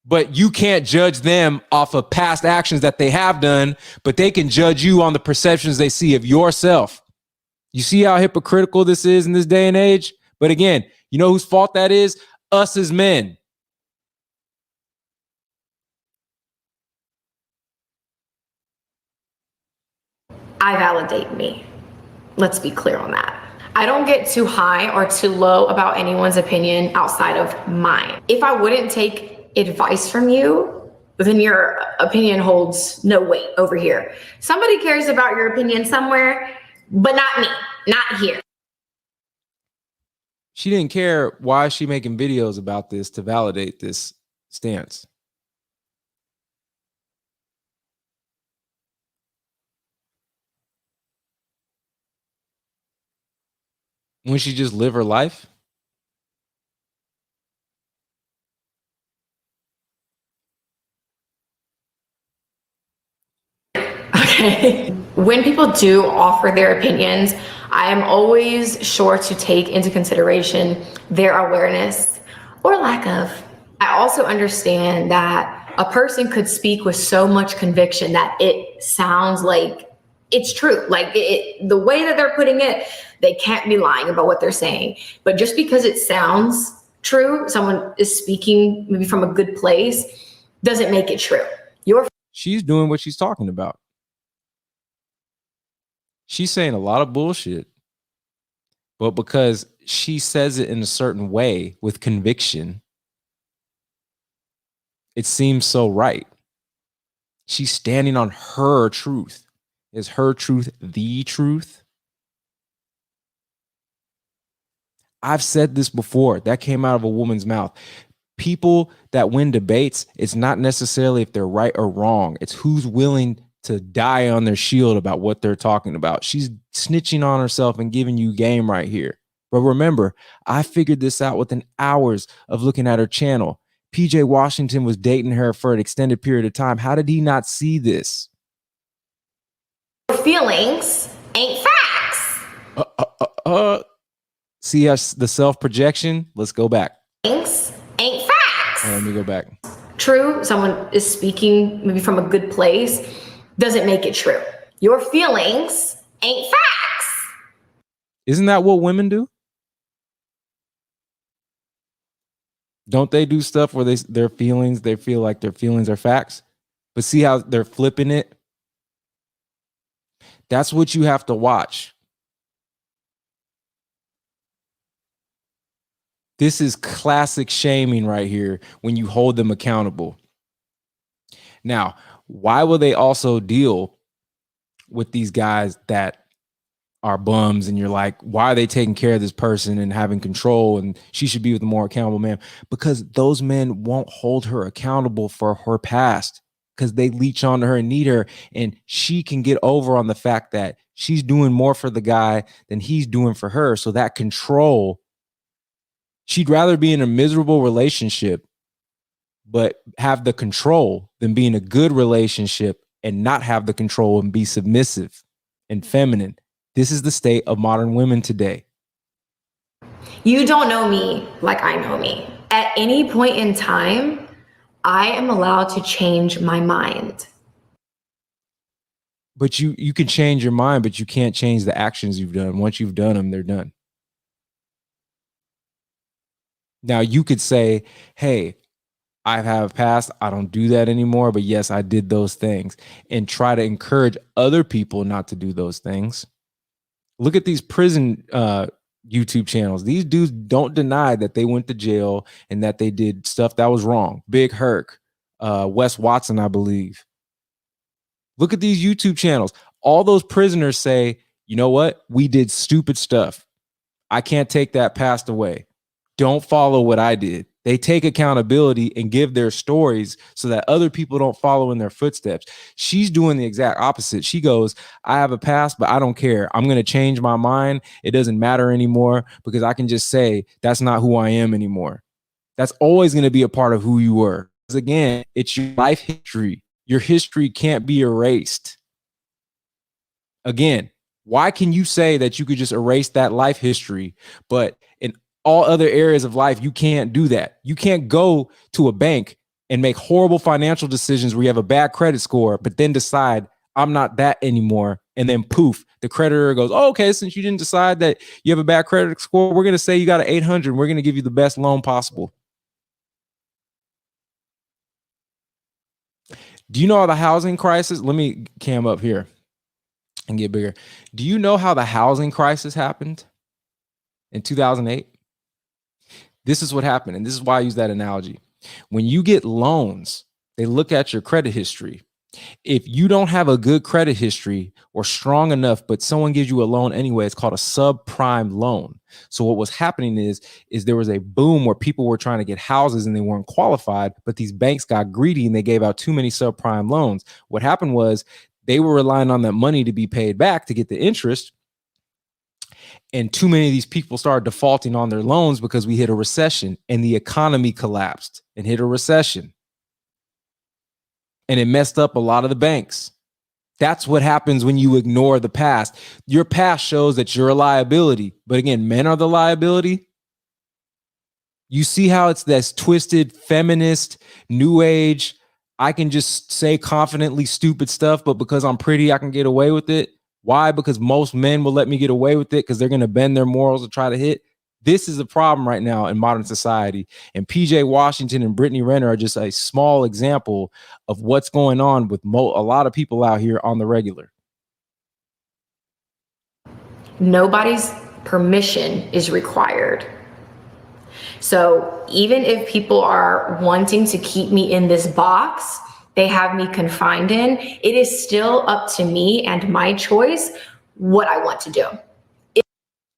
But you can't judge them off of past actions that they have done, but they can judge you on the perceptions they see of yourself. You see how hypocritical this is in this day and age? But again, you know whose fault that is? Us as men. I validate me. Let's be clear on that. I don't get too high or too low about anyone's opinion outside of mine. If I wouldn't take advice from you, then your opinion holds no weight over here. Somebody cares about your opinion somewhere, but not me, not here. She didn't care. Why is she making videos about this to validate this stance? Wouldn't she just live her life? Okay. When people do offer their opinions, I am always sure to take into consideration their awareness or lack of. I also understand that a person could speak with so much conviction that it sounds like it's true. Like the way that they're putting it, they can't be lying about what they're saying. But just because it sounds true, someone is speaking maybe from a good place, doesn't make it true. She's doing what she's talking about. She's saying a lot of bullshit, but because she says it in a certain way with conviction, it seems so right. She's standing on her truth. Is her truth the truth? I've said this before. That came out of a woman's mouth. People that win debates, it's not necessarily if they're right or wrong. It's who's willing to die on their shield about what they're talking about. She's snitching on herself and giving you game right here. But remember, I figured this out within hours of looking at her channel. PJ Washington was dating her for an extended period of time. How did he not see this? Feelings ain't facts. See us, the self-projection? Let's go back. Feelings ain't facts. Let me go back. True, someone is speaking maybe from a good place, doesn't make it true. Your feelings ain't facts. Isn't that what women do? Don't they do stuff where their feelings, they feel like their feelings are facts? But see how they're flipping it? That's what you have to watch. This is classic shaming right here when you hold them accountable. Now, why will they also deal with these guys that are bums and you're like, why are they taking care of this person and having control and she should be with a more accountable man? Because those men won't hold her accountable for her past because they leech onto her and need her, and she can get over on the fact that she's doing more for the guy than he's doing for her. So that control, she'd rather be in a miserable relationship but have the control than be in a good relationship and not have the control and be submissive and feminine. This is the state of modern women today. You don't know me like I know me. At any point in time, I am allowed to change my mind. But you can change your mind, but you can't change the actions you've done. Once you've done them, they're done. Now you could say, hey, I have passed. I don't do that anymore. But yes, I did those things, and try to encourage other people not to do those things. Look at these prison YouTube channels. These dudes don't deny that they went to jail and that they did stuff that was wrong. Big Herc, Wes Watson, I believe. Look at these YouTube channels. All those prisoners say, you know what? We did stupid stuff. I can't take that past away. Don't follow what I did. They take accountability and give their stories so that other people don't follow in their footsteps. She's doing the exact opposite. She goes, I have a past, but I don't care. I'm going to change my mind. It doesn't matter anymore because I can just say that's not who I am anymore. That's always going to be a part of who you were. Because again, it's your life history. Your history can't be erased. Again, why can you say that you could just erase that life history, but in all other areas of life, you can't do that? You can't go to a bank and make horrible financial decisions where you have a bad credit score, but then decide I'm not that anymore. And then poof, the creditor goes, oh, okay, since you didn't decide that you have a bad credit score, we're going to say you got an 800. We're going to give you the best loan possible. Do you know how the housing crisis? Let me cam up here and get bigger. Do you know how the housing crisis happened in 2008? This is what happened. And this is why I use that analogy. When you get loans, they look at your credit history. If you don't have a good credit history or strong enough, but someone gives you a loan anyway, it's called a subprime loan. So what was happening is there was a boom where people were trying to get houses and they weren't qualified, but these banks got greedy and they gave out too many subprime loans. What happened was they were relying on that money to be paid back to get the interest. And too many of these people started defaulting on their loans because we hit a recession and the economy collapsed and hit a recession. And it messed up a lot of the banks. That's what happens when you ignore the past. Your past shows that you're a liability. But again, men are the liability. You see how it's this twisted, feminist, new age, I can just say confidently stupid stuff, but because I'm pretty, I can get away with it. Why? Because most men will let me get away with it because they're going to bend their morals to try to hit. This is a problem right now in modern society. And PJ Washington and Brittany Renner are just a small example of what's going on with a lot of people out here on the regular. Nobody's permission is required. So even if people are wanting to keep me in this box they have me confined in, it is still up to me and my choice what I want to do.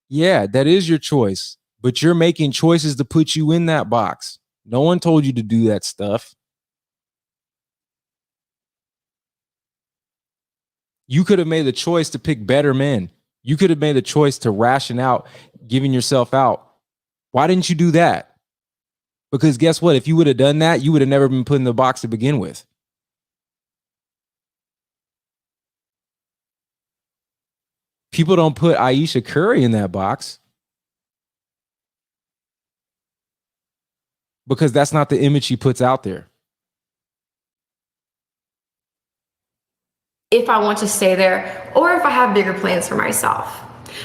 Yeah, that is your choice, but you're making choices to put you in that box. No one told you to do that stuff. You could have made the choice to pick better men. You could have made the choice to ration out, giving yourself out. Why didn't you do that? Because guess what? If you would have done that, you would have never been put in the box to begin with. People don't put Aisha Curry in that box because that's not the image she puts out there. If I want to stay there or if I have bigger plans for myself.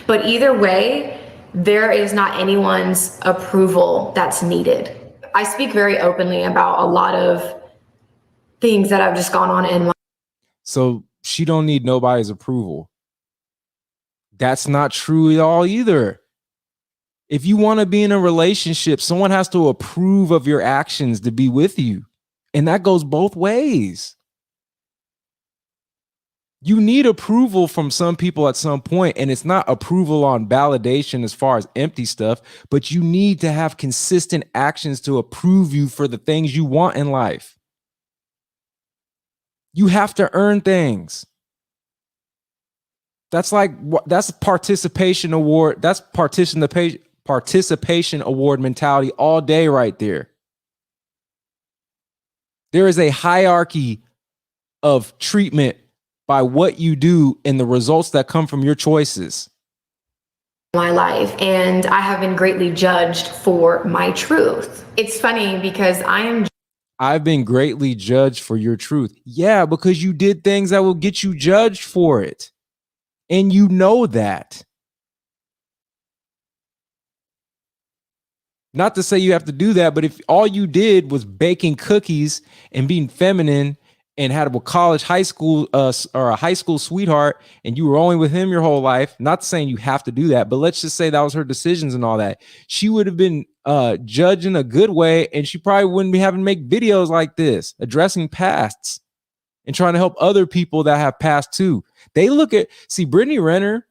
But either way, there is not anyone's approval that's needed. I speak very openly about a lot of things that have just gone on in my. So she don't need nobody's approval. That's not true at all either. If you want to be in a relationship, someone has to approve of your actions to be with you. And that goes both ways. You need approval from some people at some point, and it's not approval on validation as far as empty stuff, but you need to have consistent actions to approve you for the things you want in life. You have to earn things. That's participation award. That's participation award mentality all day right there. There is a hierarchy of treatment by what you do and the results that come from your choices. My life, and I have been greatly judged for my truth. It's funny because I've been greatly judged for your truth. Yeah, because you did things that will get you judged for it. And you know that. Not to say you have to do that, but if all you did was baking cookies and being feminine and had a college, high school, or a high school sweetheart, and you were only with him your whole life, not saying you have to do that, but let's just say that was her decisions and all that. She would have been judged in a good way, and she probably wouldn't be having to make videos like this, addressing pasts and trying to help other people that have past too. They look at, see, Brittany Renner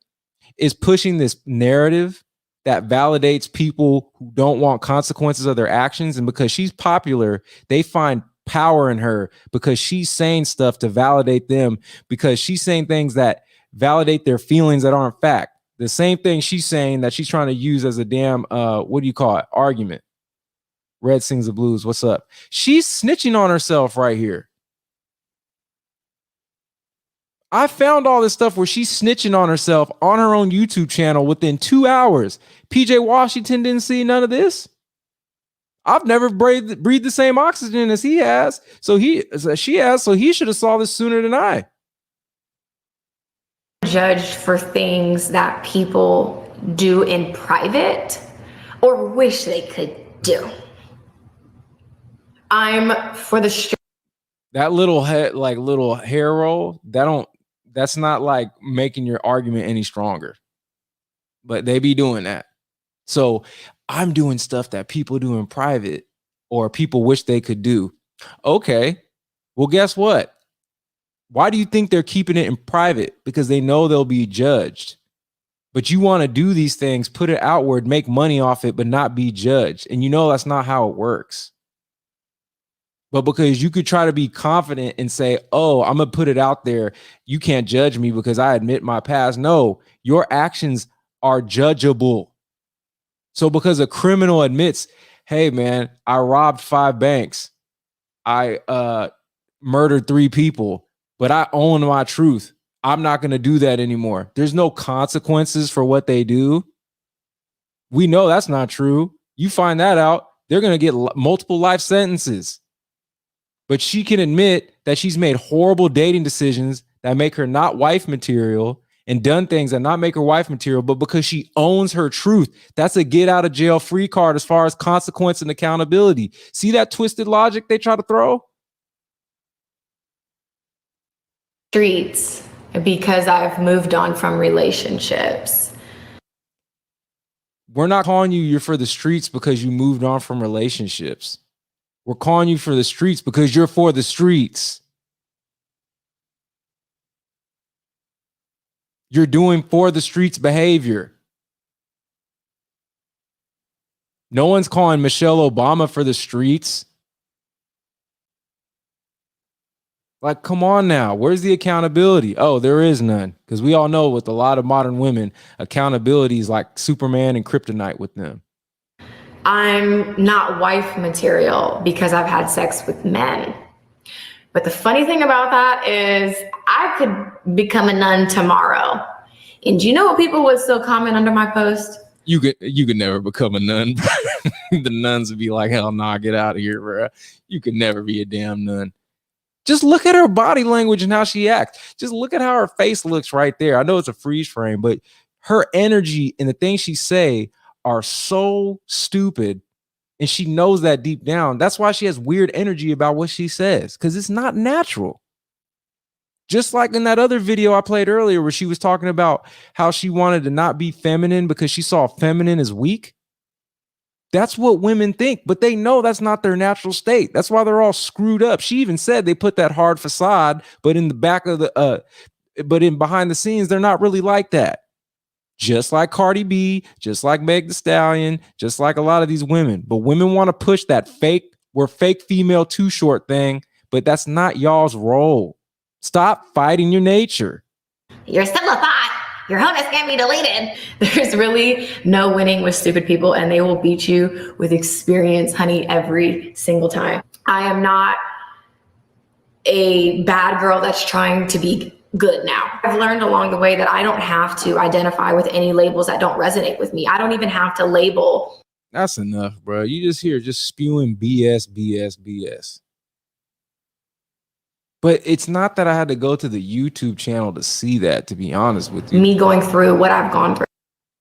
is pushing this narrative that validates people who don't want consequences of their actions. And because she's popular, they find power in her because she's saying stuff to validate them, because she's saying things that validate their feelings that aren't fact. The same thing she's saying that she's trying to use as a damn, what do you call it? Argument. Red sings the blues. What's up? She's snitching on herself right here. I found all this stuff where she's snitching on herself on her own YouTube channel within 2 hours. PJ Washington didn't see none of this. I've never breathed the same oxygen as he has. So he should have saw this sooner than I. Judged for things that people do in private or wish they could do. I'm for the that little head, like little hair roll, that's not like making your argument any stronger. But they be doing that. So I'm doing stuff that people do in private or people wish they could do. Okay. Well, guess what? Why do you think they're keeping it in private? Because they know they'll be judged. But you want to do these things, put it outward, make money off it, but not be judged. And you know that's not how it works. But because you could try to be confident and say, oh, I'm going to put it out there. You can't judge me because I admit my past. No, your actions are judgeable. So because a criminal admits, hey, man, I robbed 5 banks. I murdered 3 people, but I own my truth. I'm not going to do that anymore. There's no consequences for what they do. We know that's not true. You find that out, they're going to get multiple life sentences. But she can admit that she's made horrible dating decisions that make her not wife material and done things that not make her wife material, but because she owns her truth. That's a get out of jail free card as far as consequence and accountability. See that twisted logic they try to throw? Streets because I've moved on from relationships. We're not calling you're for the streets because you moved on from relationships. We're calling you for the streets because you're for the streets. You're doing for the streets behavior. No one's calling Michelle Obama for the streets. Like, come on now. Where's the accountability? Oh, there is none. Because we all know with a lot of modern women, accountability is like Superman and kryptonite with them. I'm not wife material because I've had sex with men. But the funny thing about that is I could become a nun tomorrow. And do you know what people would still comment under my post? You could never become a nun. The nuns would be like, hell nah, get out of here, bro. You could never be a damn nun. Just look at her body language and how she acts. Just look at how her face looks right there. I know it's a freeze frame, but her energy and the things she say are so stupid. And she knows that deep down. That's why she has weird energy about what she says, because it's not natural. Just like in that other video I played earlier where she was talking about how she wanted to not be feminine because she saw feminine as weak. That's what women think, but they know that's not their natural state. That's why they're all screwed up. She even said they put that hard facade, but in the back of the, behind the scenes, they're not really like that. Just like Cardi B, just like Meg Thee Stallion, just like a lot of these women. But women want to push that we're fake female too short thing, but that's not y'all's role. Stop fighting your nature. You're still a thought. Your honus can be deleted. There's really no winning with stupid people, and they will beat you with experience, honey, every single time. I am not a bad girl that's trying to be good now. I've learned along the way that I don't have to identify with any labels that don't resonate with me. I don't even have to label. That's enough, bro. You just spewing BS. But it's not that I had to go to the YouTube channel to see that, to be honest with you. Me going through what I've gone through.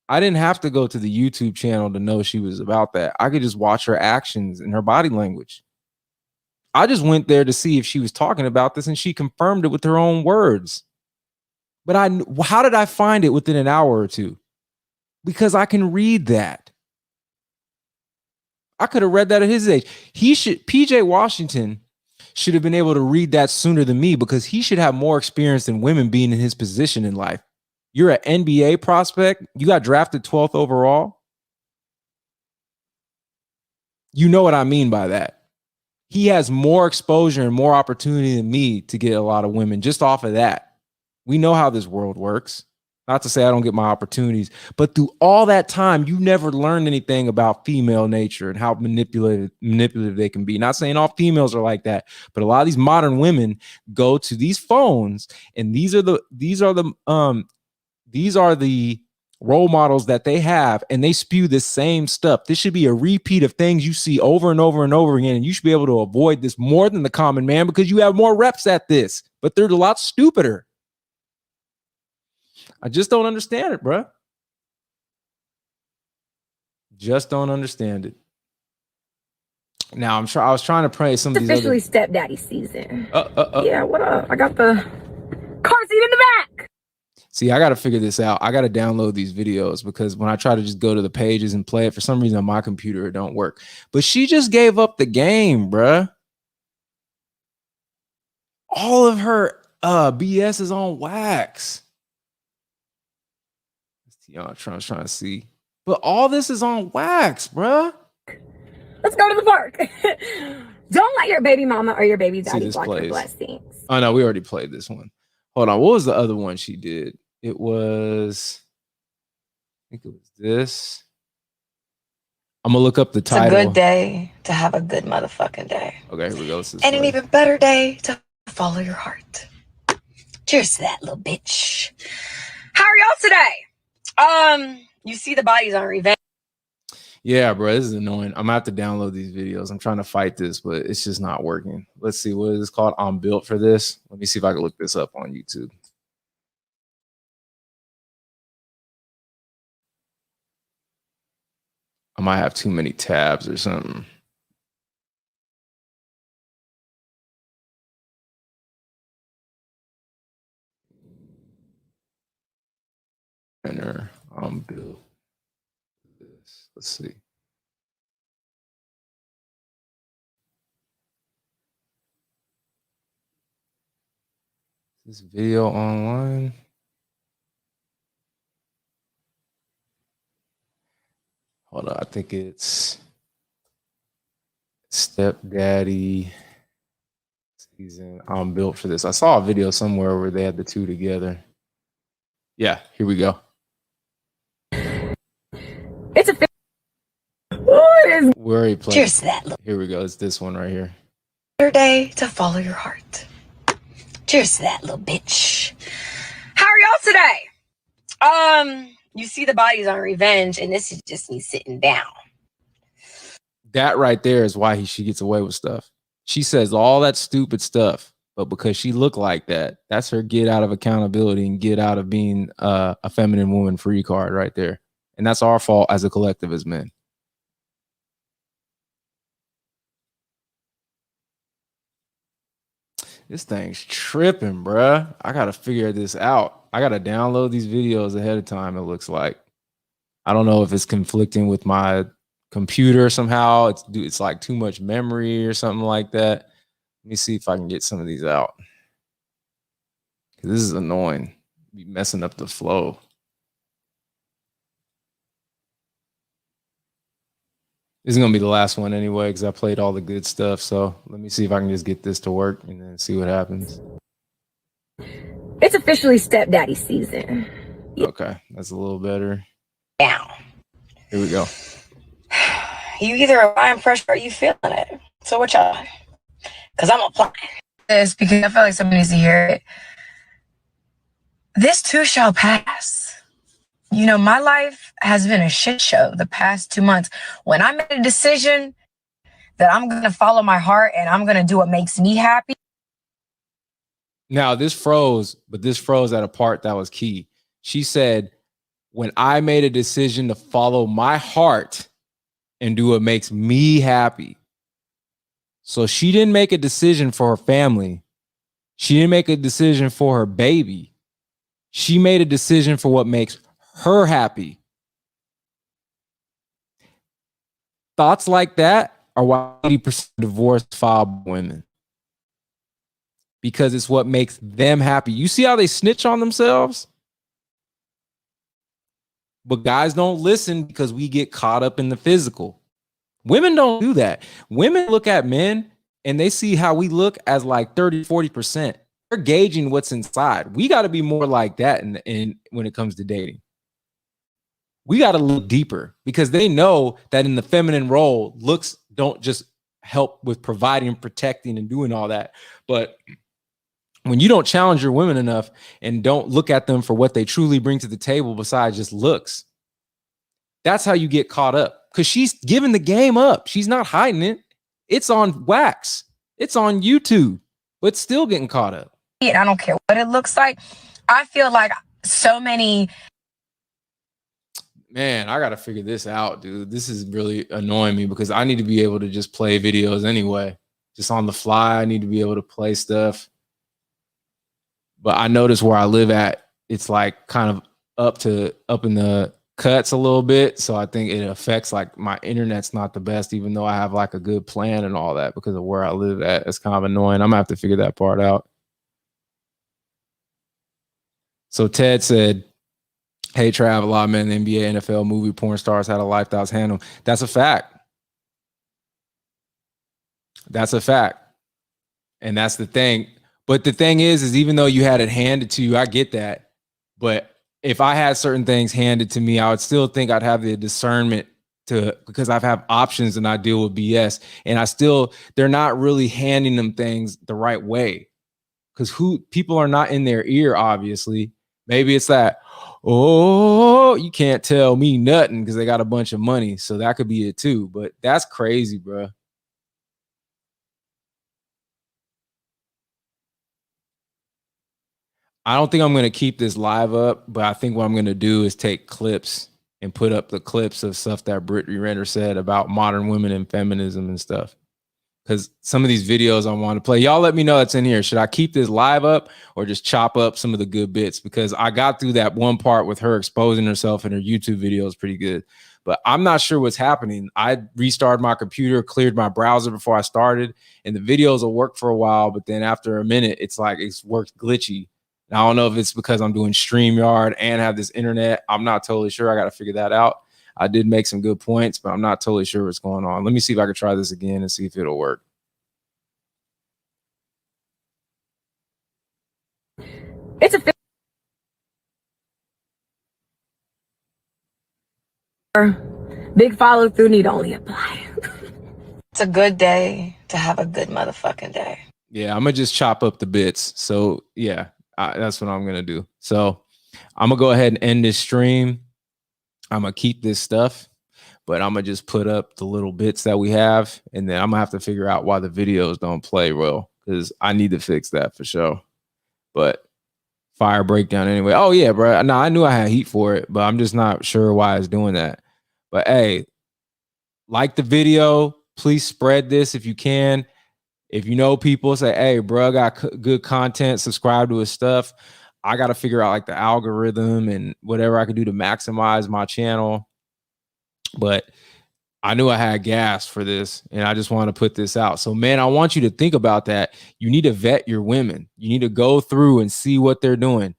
I didn't have to go to the YouTube channel to know she was about that. I could just watch her actions and her body language. I just went there to see if she was talking about this, and she confirmed it with her own words. But how did I find it within an hour or two? Because I can read that. I could have read that at his age. PJ Washington should have been able to read that sooner than me, because he should have more experience than women being in his position in life. You're an NBA prospect. You got drafted 12th overall. You know what I mean by that. He has more exposure and more opportunity than me to get a lot of women just off of that. We know how this world works. Not to say I don't get my opportunities, but through all that time, you never learned anything about female nature and how manipulative they can be. Not saying all females are like that, but a lot of these modern women go to these phones, and these are the role models that they have, and they spew the same stuff. This should be a repeat of things you see over and over and over again, and you should be able to avoid this more than the common man because you have more reps at this, but they're a lot stupider. I just don't understand it, bro. Just don't understand it. Now I was trying to pray some of It's these officially other... stepdaddy season. Yeah, Yeah, what up? I got the car seat in the back. See, I got to figure this out. I got to download these videos because when I try to just go to the pages and play it, for some reason on my computer, it don't work. But she just gave up the game, bruh. All of her BS is on wax. Y'all trying to see. But all this is on wax, bruh. Let's go to the park. Don't let your baby mama or your baby daddy block your plays. blessings. Oh, no, we already played this one. Hold on. What was the other one she did? It was, I think it was this. I'm going to look up the title. It's a good day to have a good motherfucking day. Okay, here we go. And an even better day to follow your heart. Cheers to that, little bitch. How are y'all today? You see the bodies on revenge. Yeah, bro, this is annoying. I'm gonna have to download these videos. I'm trying to fight this, but it's just not working. Let's see, what is this called? I'm built for this. Let me see if I can look this up on YouTube. I might have too many tabs or something. Renner, I'm built. Let's see. This video online. Hold on, I think it's Stepdaddy season. I'm built for this. I saw a video somewhere where they had the two together. Yeah, here we go. It's a what is We already played. Cheers to that, little Here we go. It's this one right here. better day to follow your heart. Cheers to that, little bitch. How are y'all today? You see the bodies on revenge, and this is just me sitting down. That right there is why she gets away with stuff. She says all that stupid stuff, but because she looked like that, that's her get out of accountability and get out of being a feminine woman free card right there. And that's our fault as a collective as men. This thing's tripping, bruh. I gotta figure this out. I gotta download these videos ahead of time, it looks like. I don't know if it's conflicting with my computer somehow. It's like too much memory or something like that. Let me see if I can get some of these out. This is annoying. Be messing up the flow. This is gonna be the last one anyway, because I played all the good stuff. So let me see if I can just get this to work and then see what happens. It's officially stepdaddy season. Okay, that's a little better. Down. Here we go. You either applying pressure or you feeling it. So what y'all? Because I'm applying this because I feel like somebody needs to hear it. This too shall pass. You know, my life has been a shit show the past 2 months. When I made a decision that I'm going to follow my heart and I'm going to do what makes me happy. Now this froze, but this froze at a part that was key. She said, when I made a decision to follow my heart and do what makes me happy. So she didn't make a decision for her family. She didn't make a decision for her baby. She made a decision for what makes her happy. Thoughts like that are why 80% of divorce filed by women. Because it's what makes them happy. You see how they snitch on themselves? But guys don't listen because we get caught up in the physical. Women don't do that. Women look at men and they see how we look as like 30, 40%. They're gauging what's inside. We got to be more like that in when it comes to dating. We got to look deeper because they know that in the feminine role, looks don't just help with providing, protecting, and doing all that. But when you don't challenge your women enough and don't look at them for what they truly bring to the table besides just looks, that's how you get caught up. Because she's giving the game up. She's not hiding it. It's on wax. It's on YouTube, but still getting caught up. I don't care what it looks like. I feel like so many. Man, I got to figure this out, dude. This is really annoying me because I need to be able to just play videos anyway. Just on the fly, I need to be able to play stuff. But I notice where I live at, it's like kind of up in the cuts a little bit. So I think it affects, like, my internet's not the best, even though I have like a good plan and all that because of where I live at. It's kind of annoying. I'm gonna have to figure that part out. So Ted said, hey, Trav, a lot of men in the NBA, NFL, movie, porn stars had a life that was handled. That's a fact. That's a fact. And that's the thing. But the thing is even though you had it handed to you, I get that. But if I had certain things handed to me, I would still think I'd have the discernment because I have options and I deal with BS. And they're not really handing them things the right way. Because people are not in their ear, obviously. Maybe it's that, oh, you can't tell me nothing because they got a bunch of money. So that could be it too. But that's crazy, bro. I don't think I'm going to keep this live up, but I think what I'm going to do is take clips and put up the clips of stuff that Brittany Renner said about modern women and feminism and stuff. Because some of these videos I want to play, y'all let me know that's in here. Should I keep this live up or just chop up some of the good bits? Because I got through that one part with her exposing herself in her YouTube videos pretty good. But I'm not sure what's happening. I restarted my computer, cleared my browser before I started, and the videos will work for a while. But then after a minute, it's like it's worked glitchy. And I don't know if it's because I'm doing StreamYard and have this internet. I'm not totally sure. I got to figure that out. I did make some good points, but I'm not totally sure what's going on. Let me see if I can try this again and see if it'll work. It's a big follow through need only apply. It's a good day to have a good motherfucking day. Yeah, I'm going to just chop up the bits. So, yeah, that's what I'm going to do. So, I'm going to go ahead and end this stream. I'm going to keep this stuff, but I'm going to just put up the little bits that we have, and then I'm going to have to figure out why the videos don't play well, because I need to fix that for sure. But fire breakdown anyway. Oh, yeah, bro. No, I knew I had heat for it, but I'm just not sure why it's doing that. But, hey, like the video. Please spread this if you can. If you know people, say, hey, bro, I got good content. Subscribe to his stuff. I got to figure out like the algorithm and whatever I can do to maximize my channel. But I knew I had gas for this and I just want to put this out. So, man, I want you to think about that. You need to vet your women. You need to go through and see what they're doing.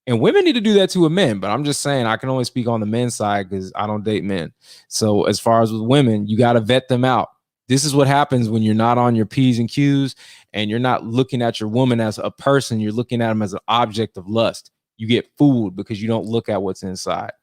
And women need to do that to a man. But I'm just saying I can only speak on the men's side because I don't date men. So as far as with women, you got to vet them out. This is what happens when you're not on your P's and Q's and you're not looking at your woman as a person. You're looking at them as an object of lust. You get fooled because you don't look at what's inside.